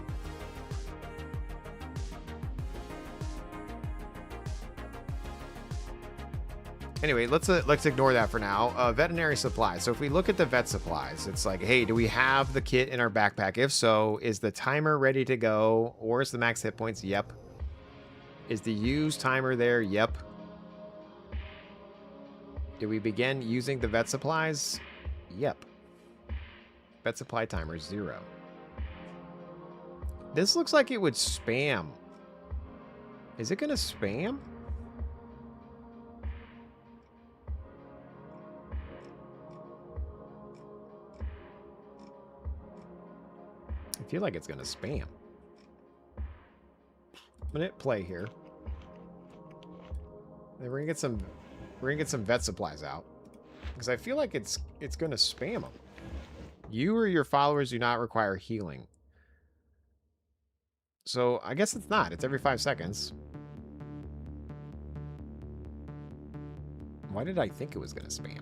Anyway, let's ignore that for now. Veterinary supplies. So if we look at the vet supplies, it's like, hey, do we have the kit in our backpack? If so, is the timer ready to go? Or is the max hit points? Yep. Is the use timer there? Yep. Do we begin using the vet supplies? Yep. Vet supply timer 0. This looks like it would spam. Is it going to spam? I feel like it's going to spam. I'm going to hit play here. Then we're going to get some vet supplies out because I feel like it's going to spam them. You or your followers do not require healing. So I guess it's not. It's every 5 seconds. Why did I think it was going to spam?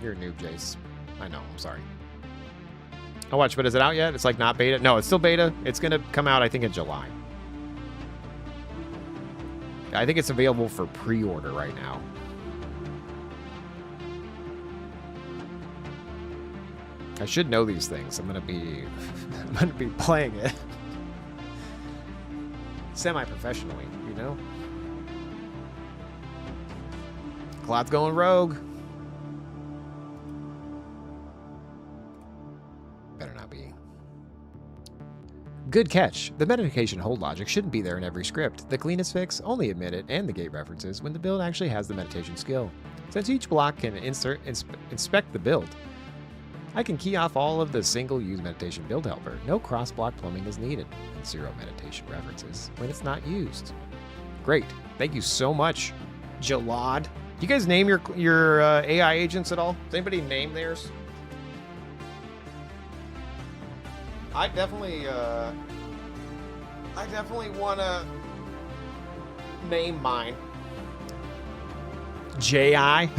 You're a noob, Jace. I know. I'm sorry. Oh, watch. But is it out yet? It's like not beta. No, it's still beta. It's going to come out, I think, in July. I think it's available for pre-order right now. I should know these things. I'm going to be playing it semi-professionally, you know? Cloud's going rogue. Better not be. Good catch. The medication hold logic shouldn't be there in every script. The cleanest fix, only admit it and negate references when the build actually has the meditation skill. Since each block can inspect the build, I can key off all of the single-use meditation build helper. No cross-block plumbing is needed, and 0 meditation references when it's not used. Great. Thank you so much, Jalad. Do you guys name your AI agents at all? Does anybody name theirs? I definitely want to name mine. J.I.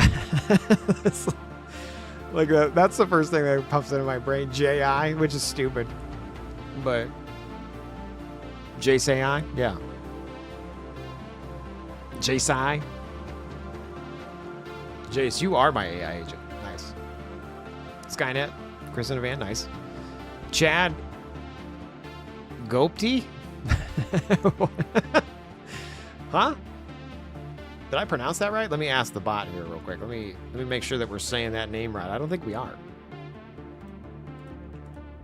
Like that's the first thing that pops into my brain. J.I., which is stupid. But J.S.A.I.? Yeah. J.S.I.? Jace, you are my AI agent. Nice. Skynet. Kristen Van, nice. Chad Gopti? Huh? Did I pronounce that right? Let me ask the bot here real quick. Let me make sure that we're saying that name right. I don't think we are.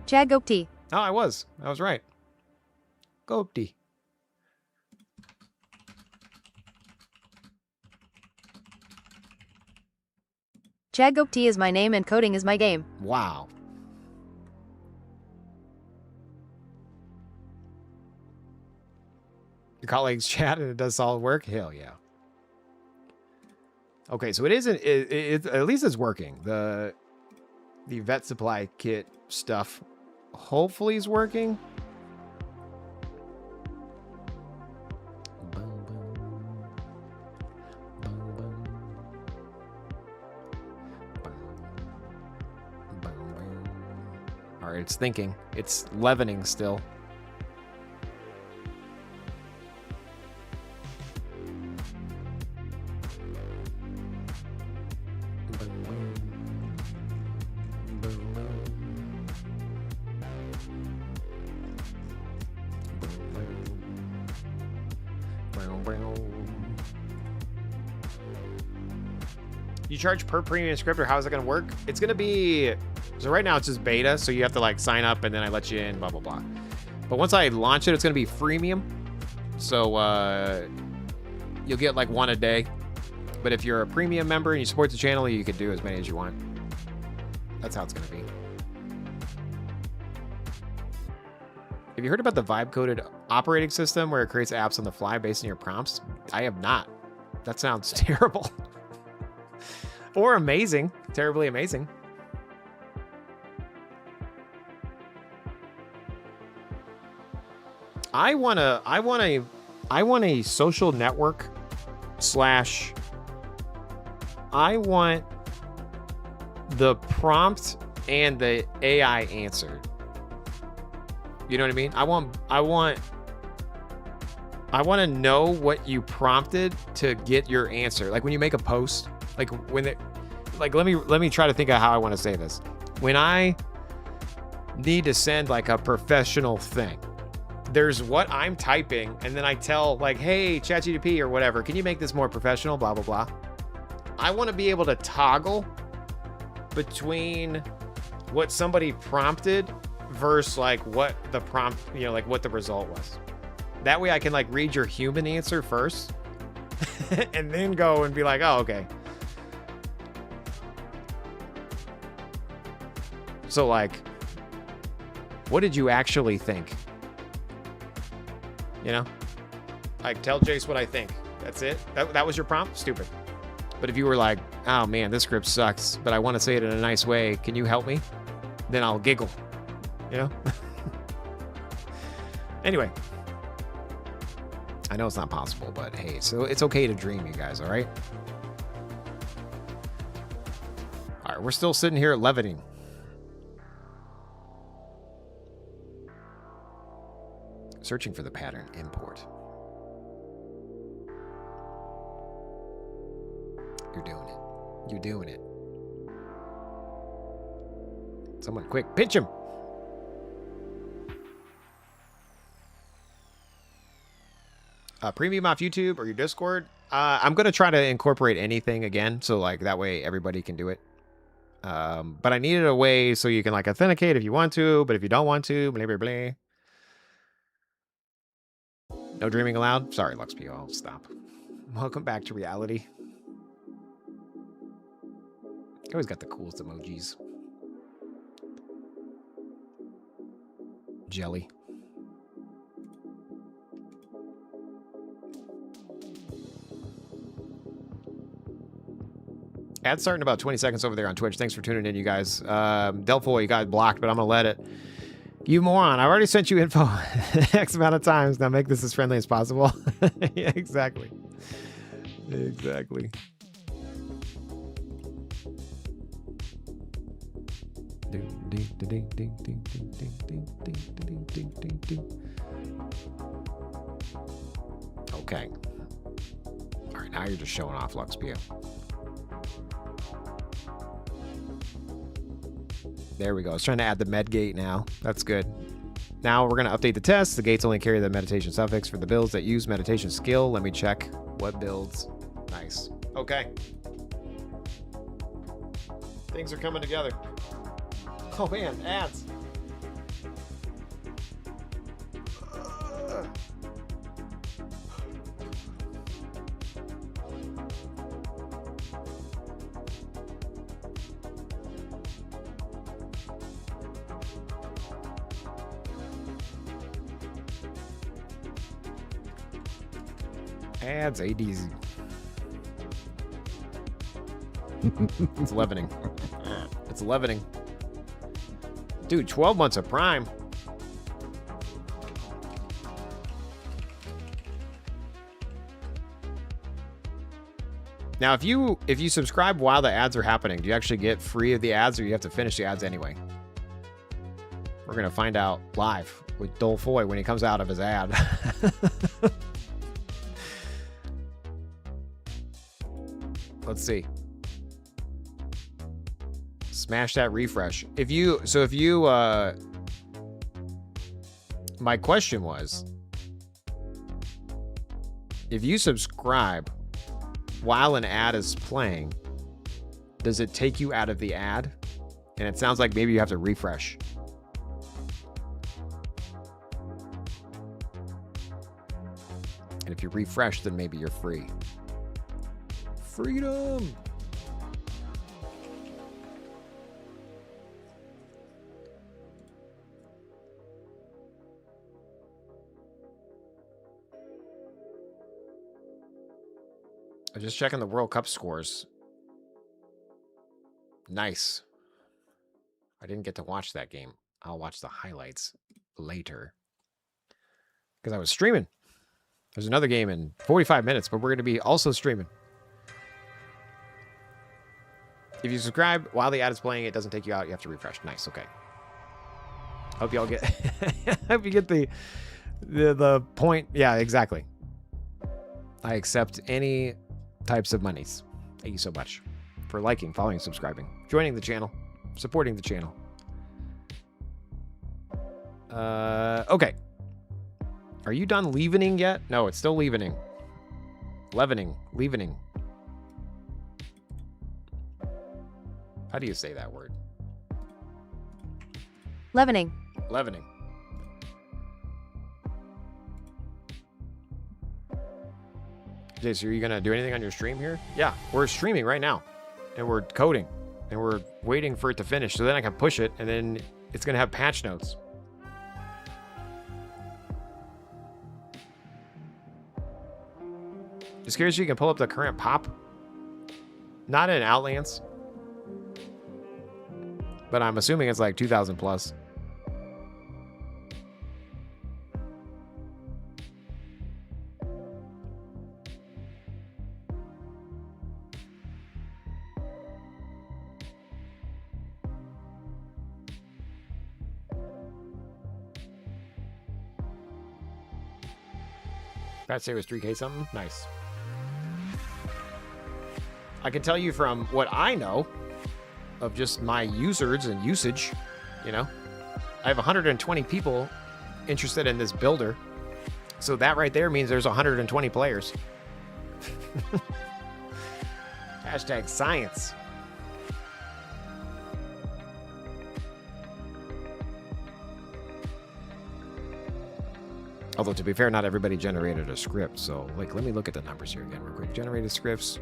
Chad Gopti. Oh, I was right. Gopti. Chad Gopti is my name and coding is my game. Wow. colleagues chat and it does solid work. Hell yeah. Okay, so it isn't. It at least it's working. The vet supply kit stuff hopefully is working. All right, it's thinking. It's leavening still. You charge per premium script, or how is it going to work? It's going to be, so right now it's just beta, so you have to like sign up and then I let you in, blah, blah, blah. But once I launch it, it's going to be freemium. So you'll get like 1 a day. But if you're a premium member and you support the channel, you can do as many as you want. That's how it's going to be. Have you heard about the vibe-coded operating system where it creates apps on the fly based on your prompts? I have not. That sounds terrible. Or amazing. Terribly amazing. I want a social network / I want the prompt and the AI answered. You know what I mean? I want to know what you prompted to get your answer. Like when you make a post, like when it, like let me try to think of how I want to say this. When I need to send like a professional thing, there's what I'm typing, and then I tell like, hey, ChatGPT or whatever, can you make this more professional? Blah blah blah. I want to be able to toggle between what somebody prompted versus like what the prompt, you know, like what the result was. That way I can like read your human answer first and then go and be like, oh, okay. So like, what did you actually think? You know, like tell Jace what I think. That's it. That was your prompt? Stupid. But if you were like, oh man, this script sucks, but I want to say it in a nice way. Can you help me? Then I'll giggle. You know? Anyway. I know it's not possible, but hey, so it's okay to dream, you guys, all right? All right, we're still sitting here leviting. Searching for the pattern import. You're doing it. You're doing it. Someone quick, pinch him. Premium off YouTube or your Discord. I'm going to try to incorporate anything again. So like that way everybody can do it. But I needed a way so you can like authenticate if you want to, but if you don't want to, blah, blah, blah. No dreaming allowed? Sorry, LuxPio, I'll stop. Welcome back to reality. You always got the coolest emojis. Jelly. Ad starting about 20 seconds over there on Twitch. Thanks for tuning in, you guys. Delphoy, you got blocked, but I'm going to let it. You moron, I already sent you info X amount of times. Now make this as friendly as possible. Yeah, exactly. Exactly. Okay. All right, now you're just showing off, LuxPio. There we go. I was trying to add the med gate now. That's good. Now we're going to update the test. The gates only carry the meditation suffix for the builds that use meditation skill. Let me check what builds. Nice. Okay. Things are coming together. Oh man, ads. Ads, ADZ. It's leavening. It's leavening. Dude, 12 months of Prime. Now, if you subscribe while the ads are happening, do you actually get free of the ads, or you have to finish the ads anyway? We're gonna find out live with Dolfoy when he comes out of his ad. Let's see. Smash that refresh. My question was, if you subscribe while an ad is playing, does it take you out of the ad? And it sounds like maybe you have to refresh. And if you refresh, then maybe you're free. Freedom! I'm just checking the World Cup scores. Nice. I didn't get to watch that game. I'll watch the highlights later. Because I was streaming. There's another game in 45 minutes, but we're going to be also streaming. If you subscribe while the ad is playing, it doesn't take you out. You have to refresh. Nice. Okay. Hope y'all get... hope you get the point. Yeah, exactly. I accept any types of monies. Thank you so much for liking, following, subscribing, joining the channel, supporting the channel. Okay. Are you done leavening yet? No, it's still leavening. Leavening. How do you say that word? Leavening. Jay, so are you gonna do anything on your stream here? Yeah, we're streaming right now, and we're coding, and we're waiting for it to finish, so then I can push it, and then it's gonna have patch notes. Just curious if you can pull up the current pop. Not in Outlands, but I'm assuming it's like 2,000 plus. I'd say it was 3K something. Nice. I can tell you from what I know of just my users and usage, you know, I have 120 people interested in this builder. So that right there means there's 120 players. Hashtag science. Although, to be fair, not everybody generated a script. So, like, let me look at the numbers here again real quick. Generated scripts,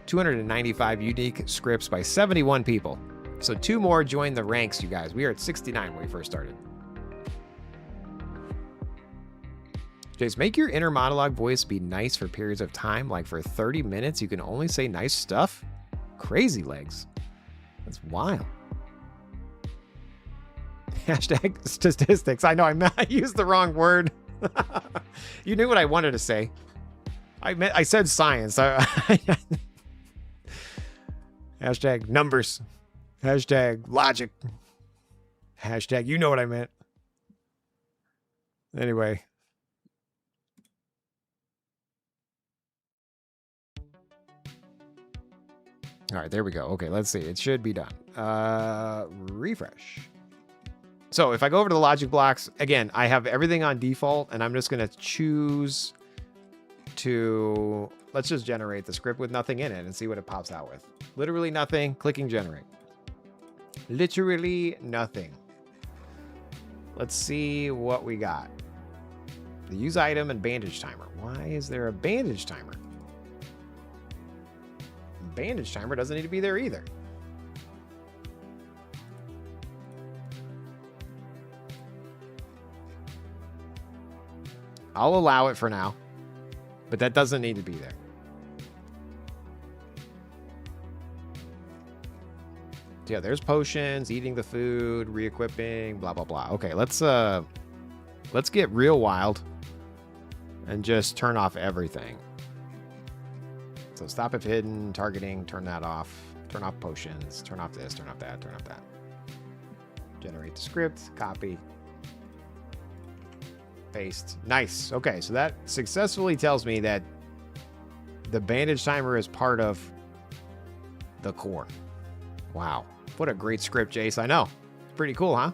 295 unique scripts by 71 people. So 2 more joined the ranks, you guys. We are at 69 when we first started. Jace, make your inner monologue voice be nice for periods of time. Like for 30 minutes, you can only say nice stuff? Crazy legs. That's wild. Hashtag statistics. I know I used the wrong word. You knew what I wanted to say. I said science. Hashtag numbers. Hashtag logic. Hashtag you know what I meant. Anyway. All right, there we go. Okay, let's see. It should be done. Refresh. So if I go over to the logic blocks, again, I have everything on default, and I'm just going to choose to, let's just generate the script with nothing in it and see what it pops out with. Literally nothing. Clicking generate. Literally nothing. Let's see what we got. The use item and bandage timer. Why is there a bandage timer? Bandage timer doesn't need to be there either. I'll allow it for now. But that doesn't need to be there. Yeah, there's potions, eating the food, re-equipping, blah, blah, blah. Okay, let's get real wild and just turn off everything. So stop if hidden, targeting, turn that off. Turn off potions, turn off this, turn off that, turn off that. Generate the script, copy. Paste. Nice. Okay, so that successfully tells me that the bandage timer is part of the core. Wow. What a great script, Jace. I know. Pretty cool, huh?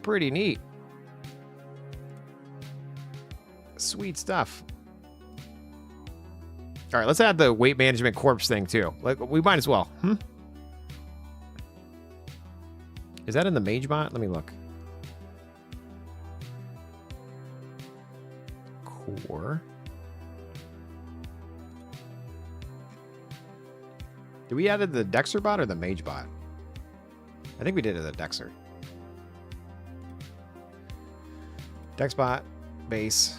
Pretty neat. Sweet stuff. All right, let's add the weight management corpse thing too. Like, we might as well. Is that in the Mage bot? Let me look. Core. Did we add the Dexter bot or the Mage bot? I think we did it the Dexter. Dex bot, base.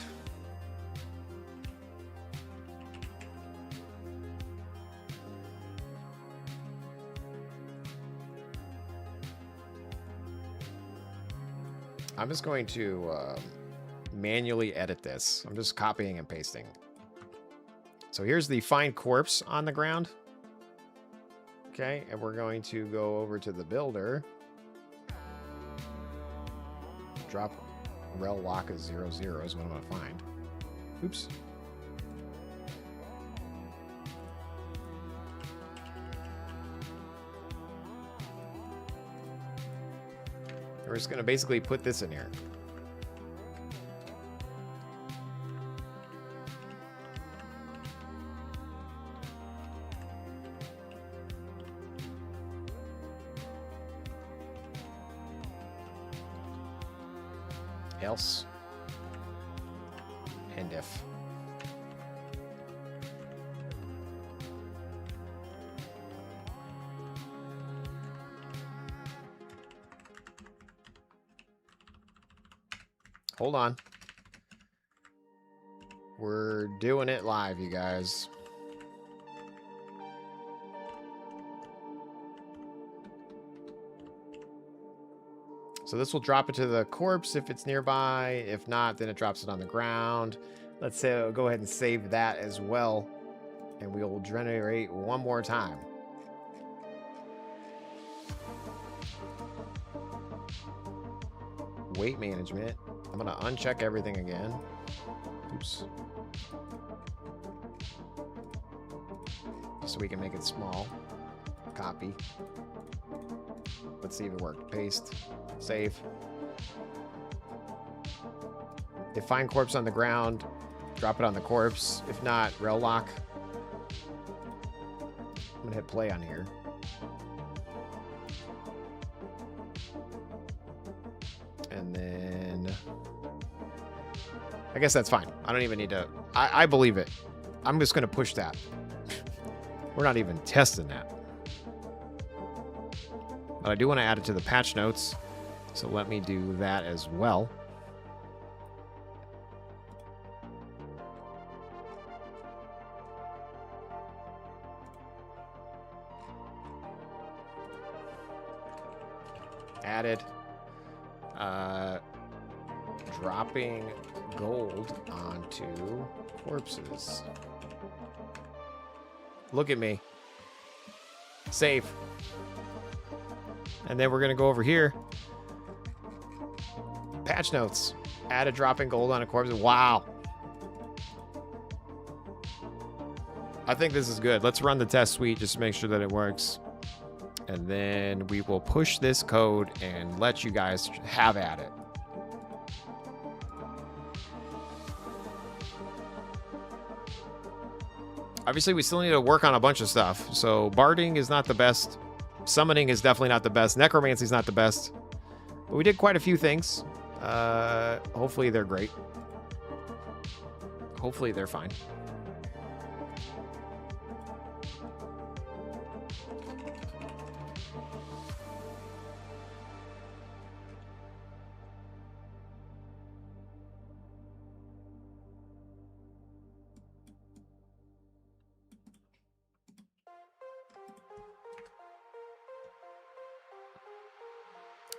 I'm just going to manually edit this. I'm just copying and pasting. So here's the find corpse on the ground. Okay, and we're going to go over to the builder. Drop rel lock as 00 is what I'm going to find. Oops. We're just going to basically put this in here. Else and if. Hold on. We're doing it live, you guys. So this will drop it to the corpse if it's nearby. If not, then it drops it on the ground. Let's say go ahead and save that as well. And we will generate one more time. Weight management. I'm going to uncheck everything again. Oops. So we can make it small. Copy. Let's see if it worked. Paste. Save. If find corpse on the ground, drop it on the corpse. If not, rel lock. I'm going to hit play on here. And then I guess that's fine. I don't even need to. I believe it. I'm just going to push that. We're not even testing that. But I do want to add it to the patch notes. So let me do that as well. Added. Dropping gold onto corpses. Look at me. Save. And then we're going to go over here. Patch notes. Add a dropping gold on a corpse. Wow. I think this is good. Let's run the test suite just to make sure that it works. And then we will push this code and let you guys have at it. Obviously, we still need to work on a bunch of stuff. So barding is not the best. Summoning is definitely not the best. Necromancy is not the best. But we did quite a few things. Hopefully they're great. Hopefully they're fine.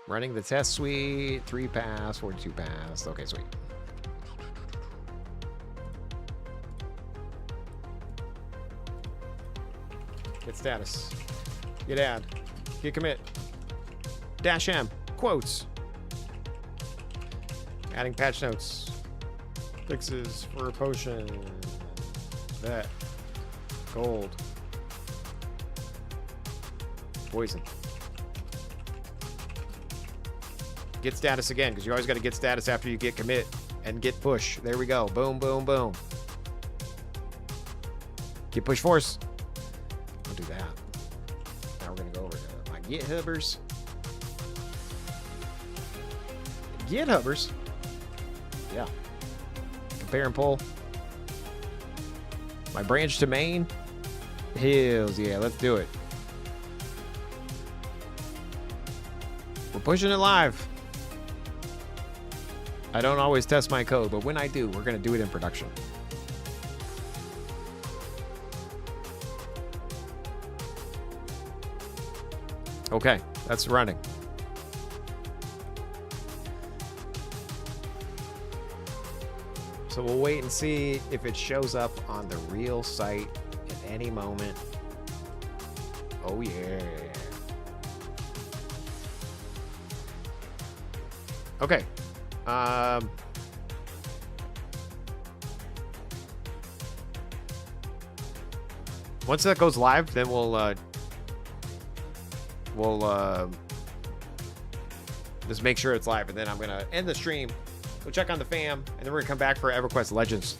Running the test suite. 3 pass, 42 pass. Okay, sweet. Get status. Get add. Get commit. Dash M. Quotes. Adding patch notes. Fixes for a potion. That. Gold. Poison. Get status again, because you always got to get status after you get commit and get push. There we go. Boom, boom, boom. Get push force. Don't do that. Now we're going to go over to my GitHubbers. GitHubbers? Yeah. Compare and pull. My branch to main. Hills, yeah, let's do it. We're pushing it live. I don't always test my code, but when I do, we're going to do it in production. Okay, that's running. So we'll wait and see if it shows up on the real site at any moment. Oh, yeah. Okay. Once that goes live, then we'll just make sure it's live, and then I'm gonna end the stream. We'll check on the fam, and then we're gonna come back for EverQuest Legends.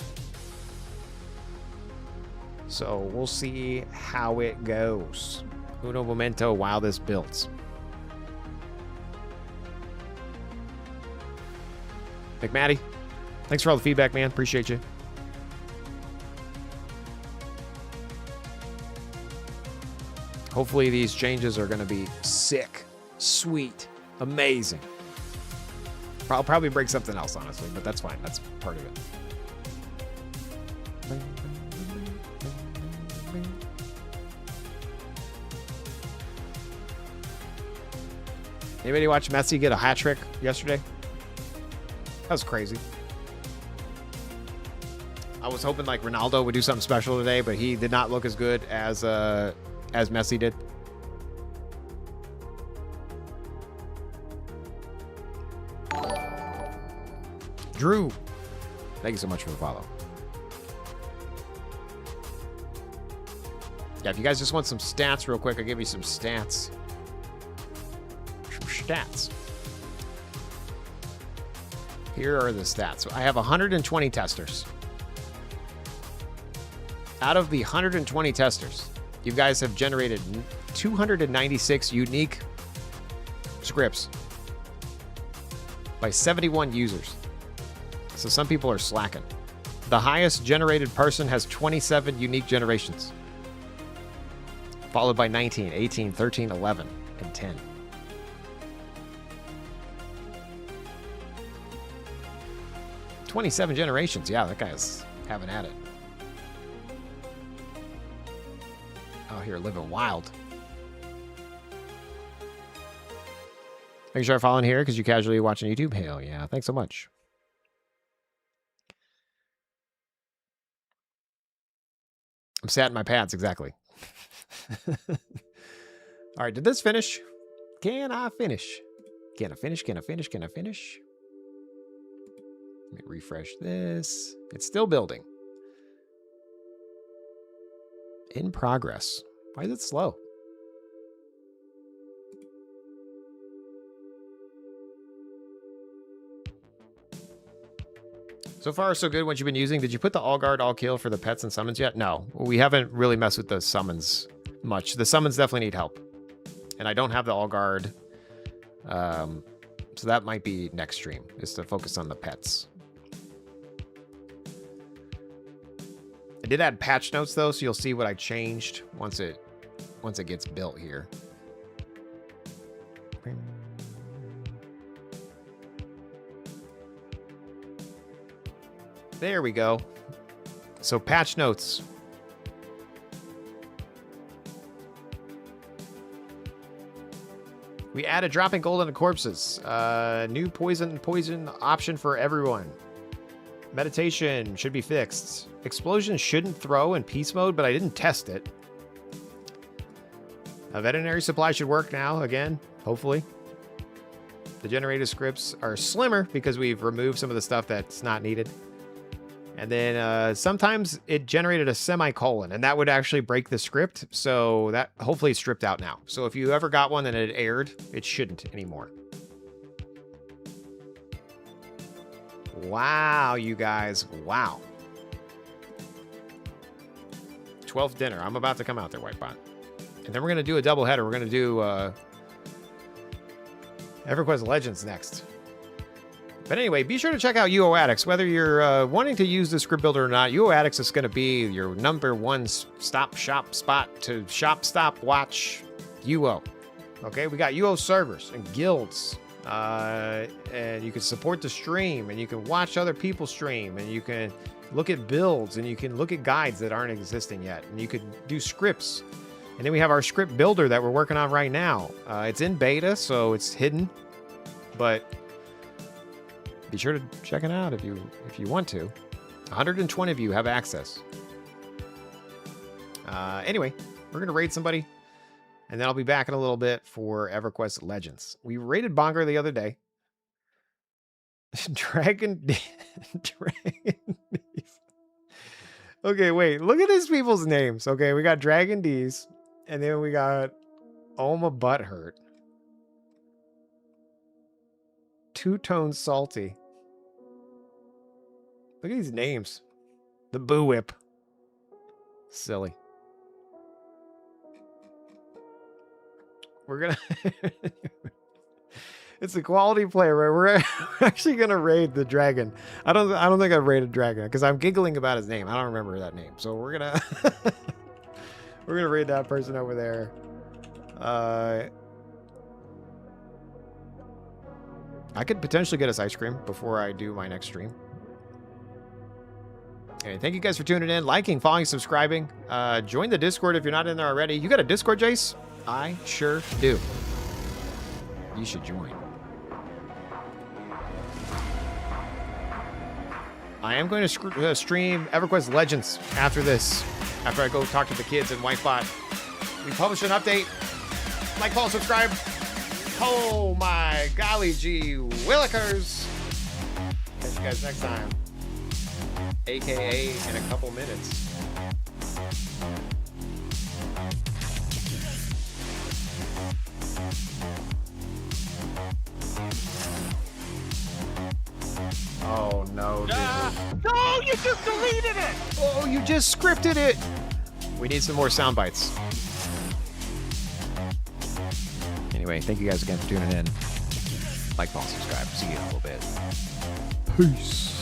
So we'll see how it goes. Uno momento while this builds. McMatty, thanks for all the feedback, man. Appreciate you. Hopefully these changes are going to be sick, sweet, amazing. I'll probably break something else, honestly, but that's fine. That's part of it. Anybody watch Messi get a hat trick yesterday? That was crazy. I was hoping like Ronaldo would do something special today, but he did not look as good as Messi did. Drew, thank you so much for the follow. Yeah, if you guys just want some stats real quick, I'll give you some stats. Some stats. Here are the stats. I have 120 testers. Out of the 120 testers, you guys have generated 296 unique scripts by 71 users. So some people are slacking. The highest generated person has 27 unique generations, followed by 19, 18, 13, 11, and 10. "27 generations." Yeah, that guy's having at it. Out here living wild. Make sure I follow in here because you casually watching YouTube. Hell yeah. Thanks so much. I'm sat in my pants, exactly. All right, did this finish? Can I finish? Can I finish? Can I finish? Can I finish? Let me refresh this. It's still building. In progress. Why is it slow? So far, so good. What you've been using? Did you put the all guard, all kill for the pets and summons yet? No, we haven't really messed with the summons much. The summons definitely need help, and I don't have the all guard, so that might be next stream. Is to focus on the pets. I did add patch notes though, so you'll see what I changed once it gets built here. There we go. So patch notes. We added dropping gold into corpses. New poison option for everyone. Meditation should be fixed. Explosion shouldn't throw in peace mode, but I didn't test it. A veterinary supply should work now again, hopefully. The generated scripts are slimmer because we've removed some of the stuff that's not needed. And then sometimes it generated a semicolon, and that would actually break the script. So that hopefully is stripped out now. So if you ever got one and it aired, it shouldn't anymore. Wow, you guys. Wow. 12th dinner. I'm about to come out there, Whitebot. And then we're going to do a double header. We're going to do EverQuest Legends next. But anyway, be sure to check out UOAddicts. Whether you're wanting to use the script builder or not, UOAddicts is going to be your #1 stop shop spot to shop, stop, watch UO. Okay, we got UO servers and guilds. And you can support the stream, and you can watch other people stream, and you can look at builds, and you can look at guides that aren't existing yet, and you can do scripts. And then we have our script builder that we're working on right now. It's in beta, so it's hidden, but be sure to check it out if you want to. 120 of you have access. Anyway, we're gonna raid somebody, and then I'll be back in a little bit for EverQuest Legends. We raided Bonger the other day. Dragon D's. Okay, wait. Look at these people's names. Okay, we got Dragon D's, and then we got Oma Butthurt. Two-Tone Salty. Look at these names. The Boo Whip. Silly. We're gonna... It's a quality player, right? We're actually gonna raid the dragon. I don't think I've raided dragon because I'm giggling about his name. I don't remember that name. So we're gonna we're gonna raid that person over there. I could potentially get us ice cream before I do my next stream. Okay, thank you guys for tuning in, liking, following, subscribing. Join the Discord if you're not in there already. You got a Discord, Jace? I sure do. You should join. I am going to stream EverQuest Legends after this. After I go talk to the kids in Whitebot. We publish an update. Like, follow, subscribe. Oh my golly gee willikers. Catch you guys next time. AKA in a couple minutes. Oh no, dude. No, you just deleted it! Oh, you just scripted it! We need some more sound bites. Anyway, thank you guys again for tuning in. Like, follow, subscribe. See you in a little bit. Peace.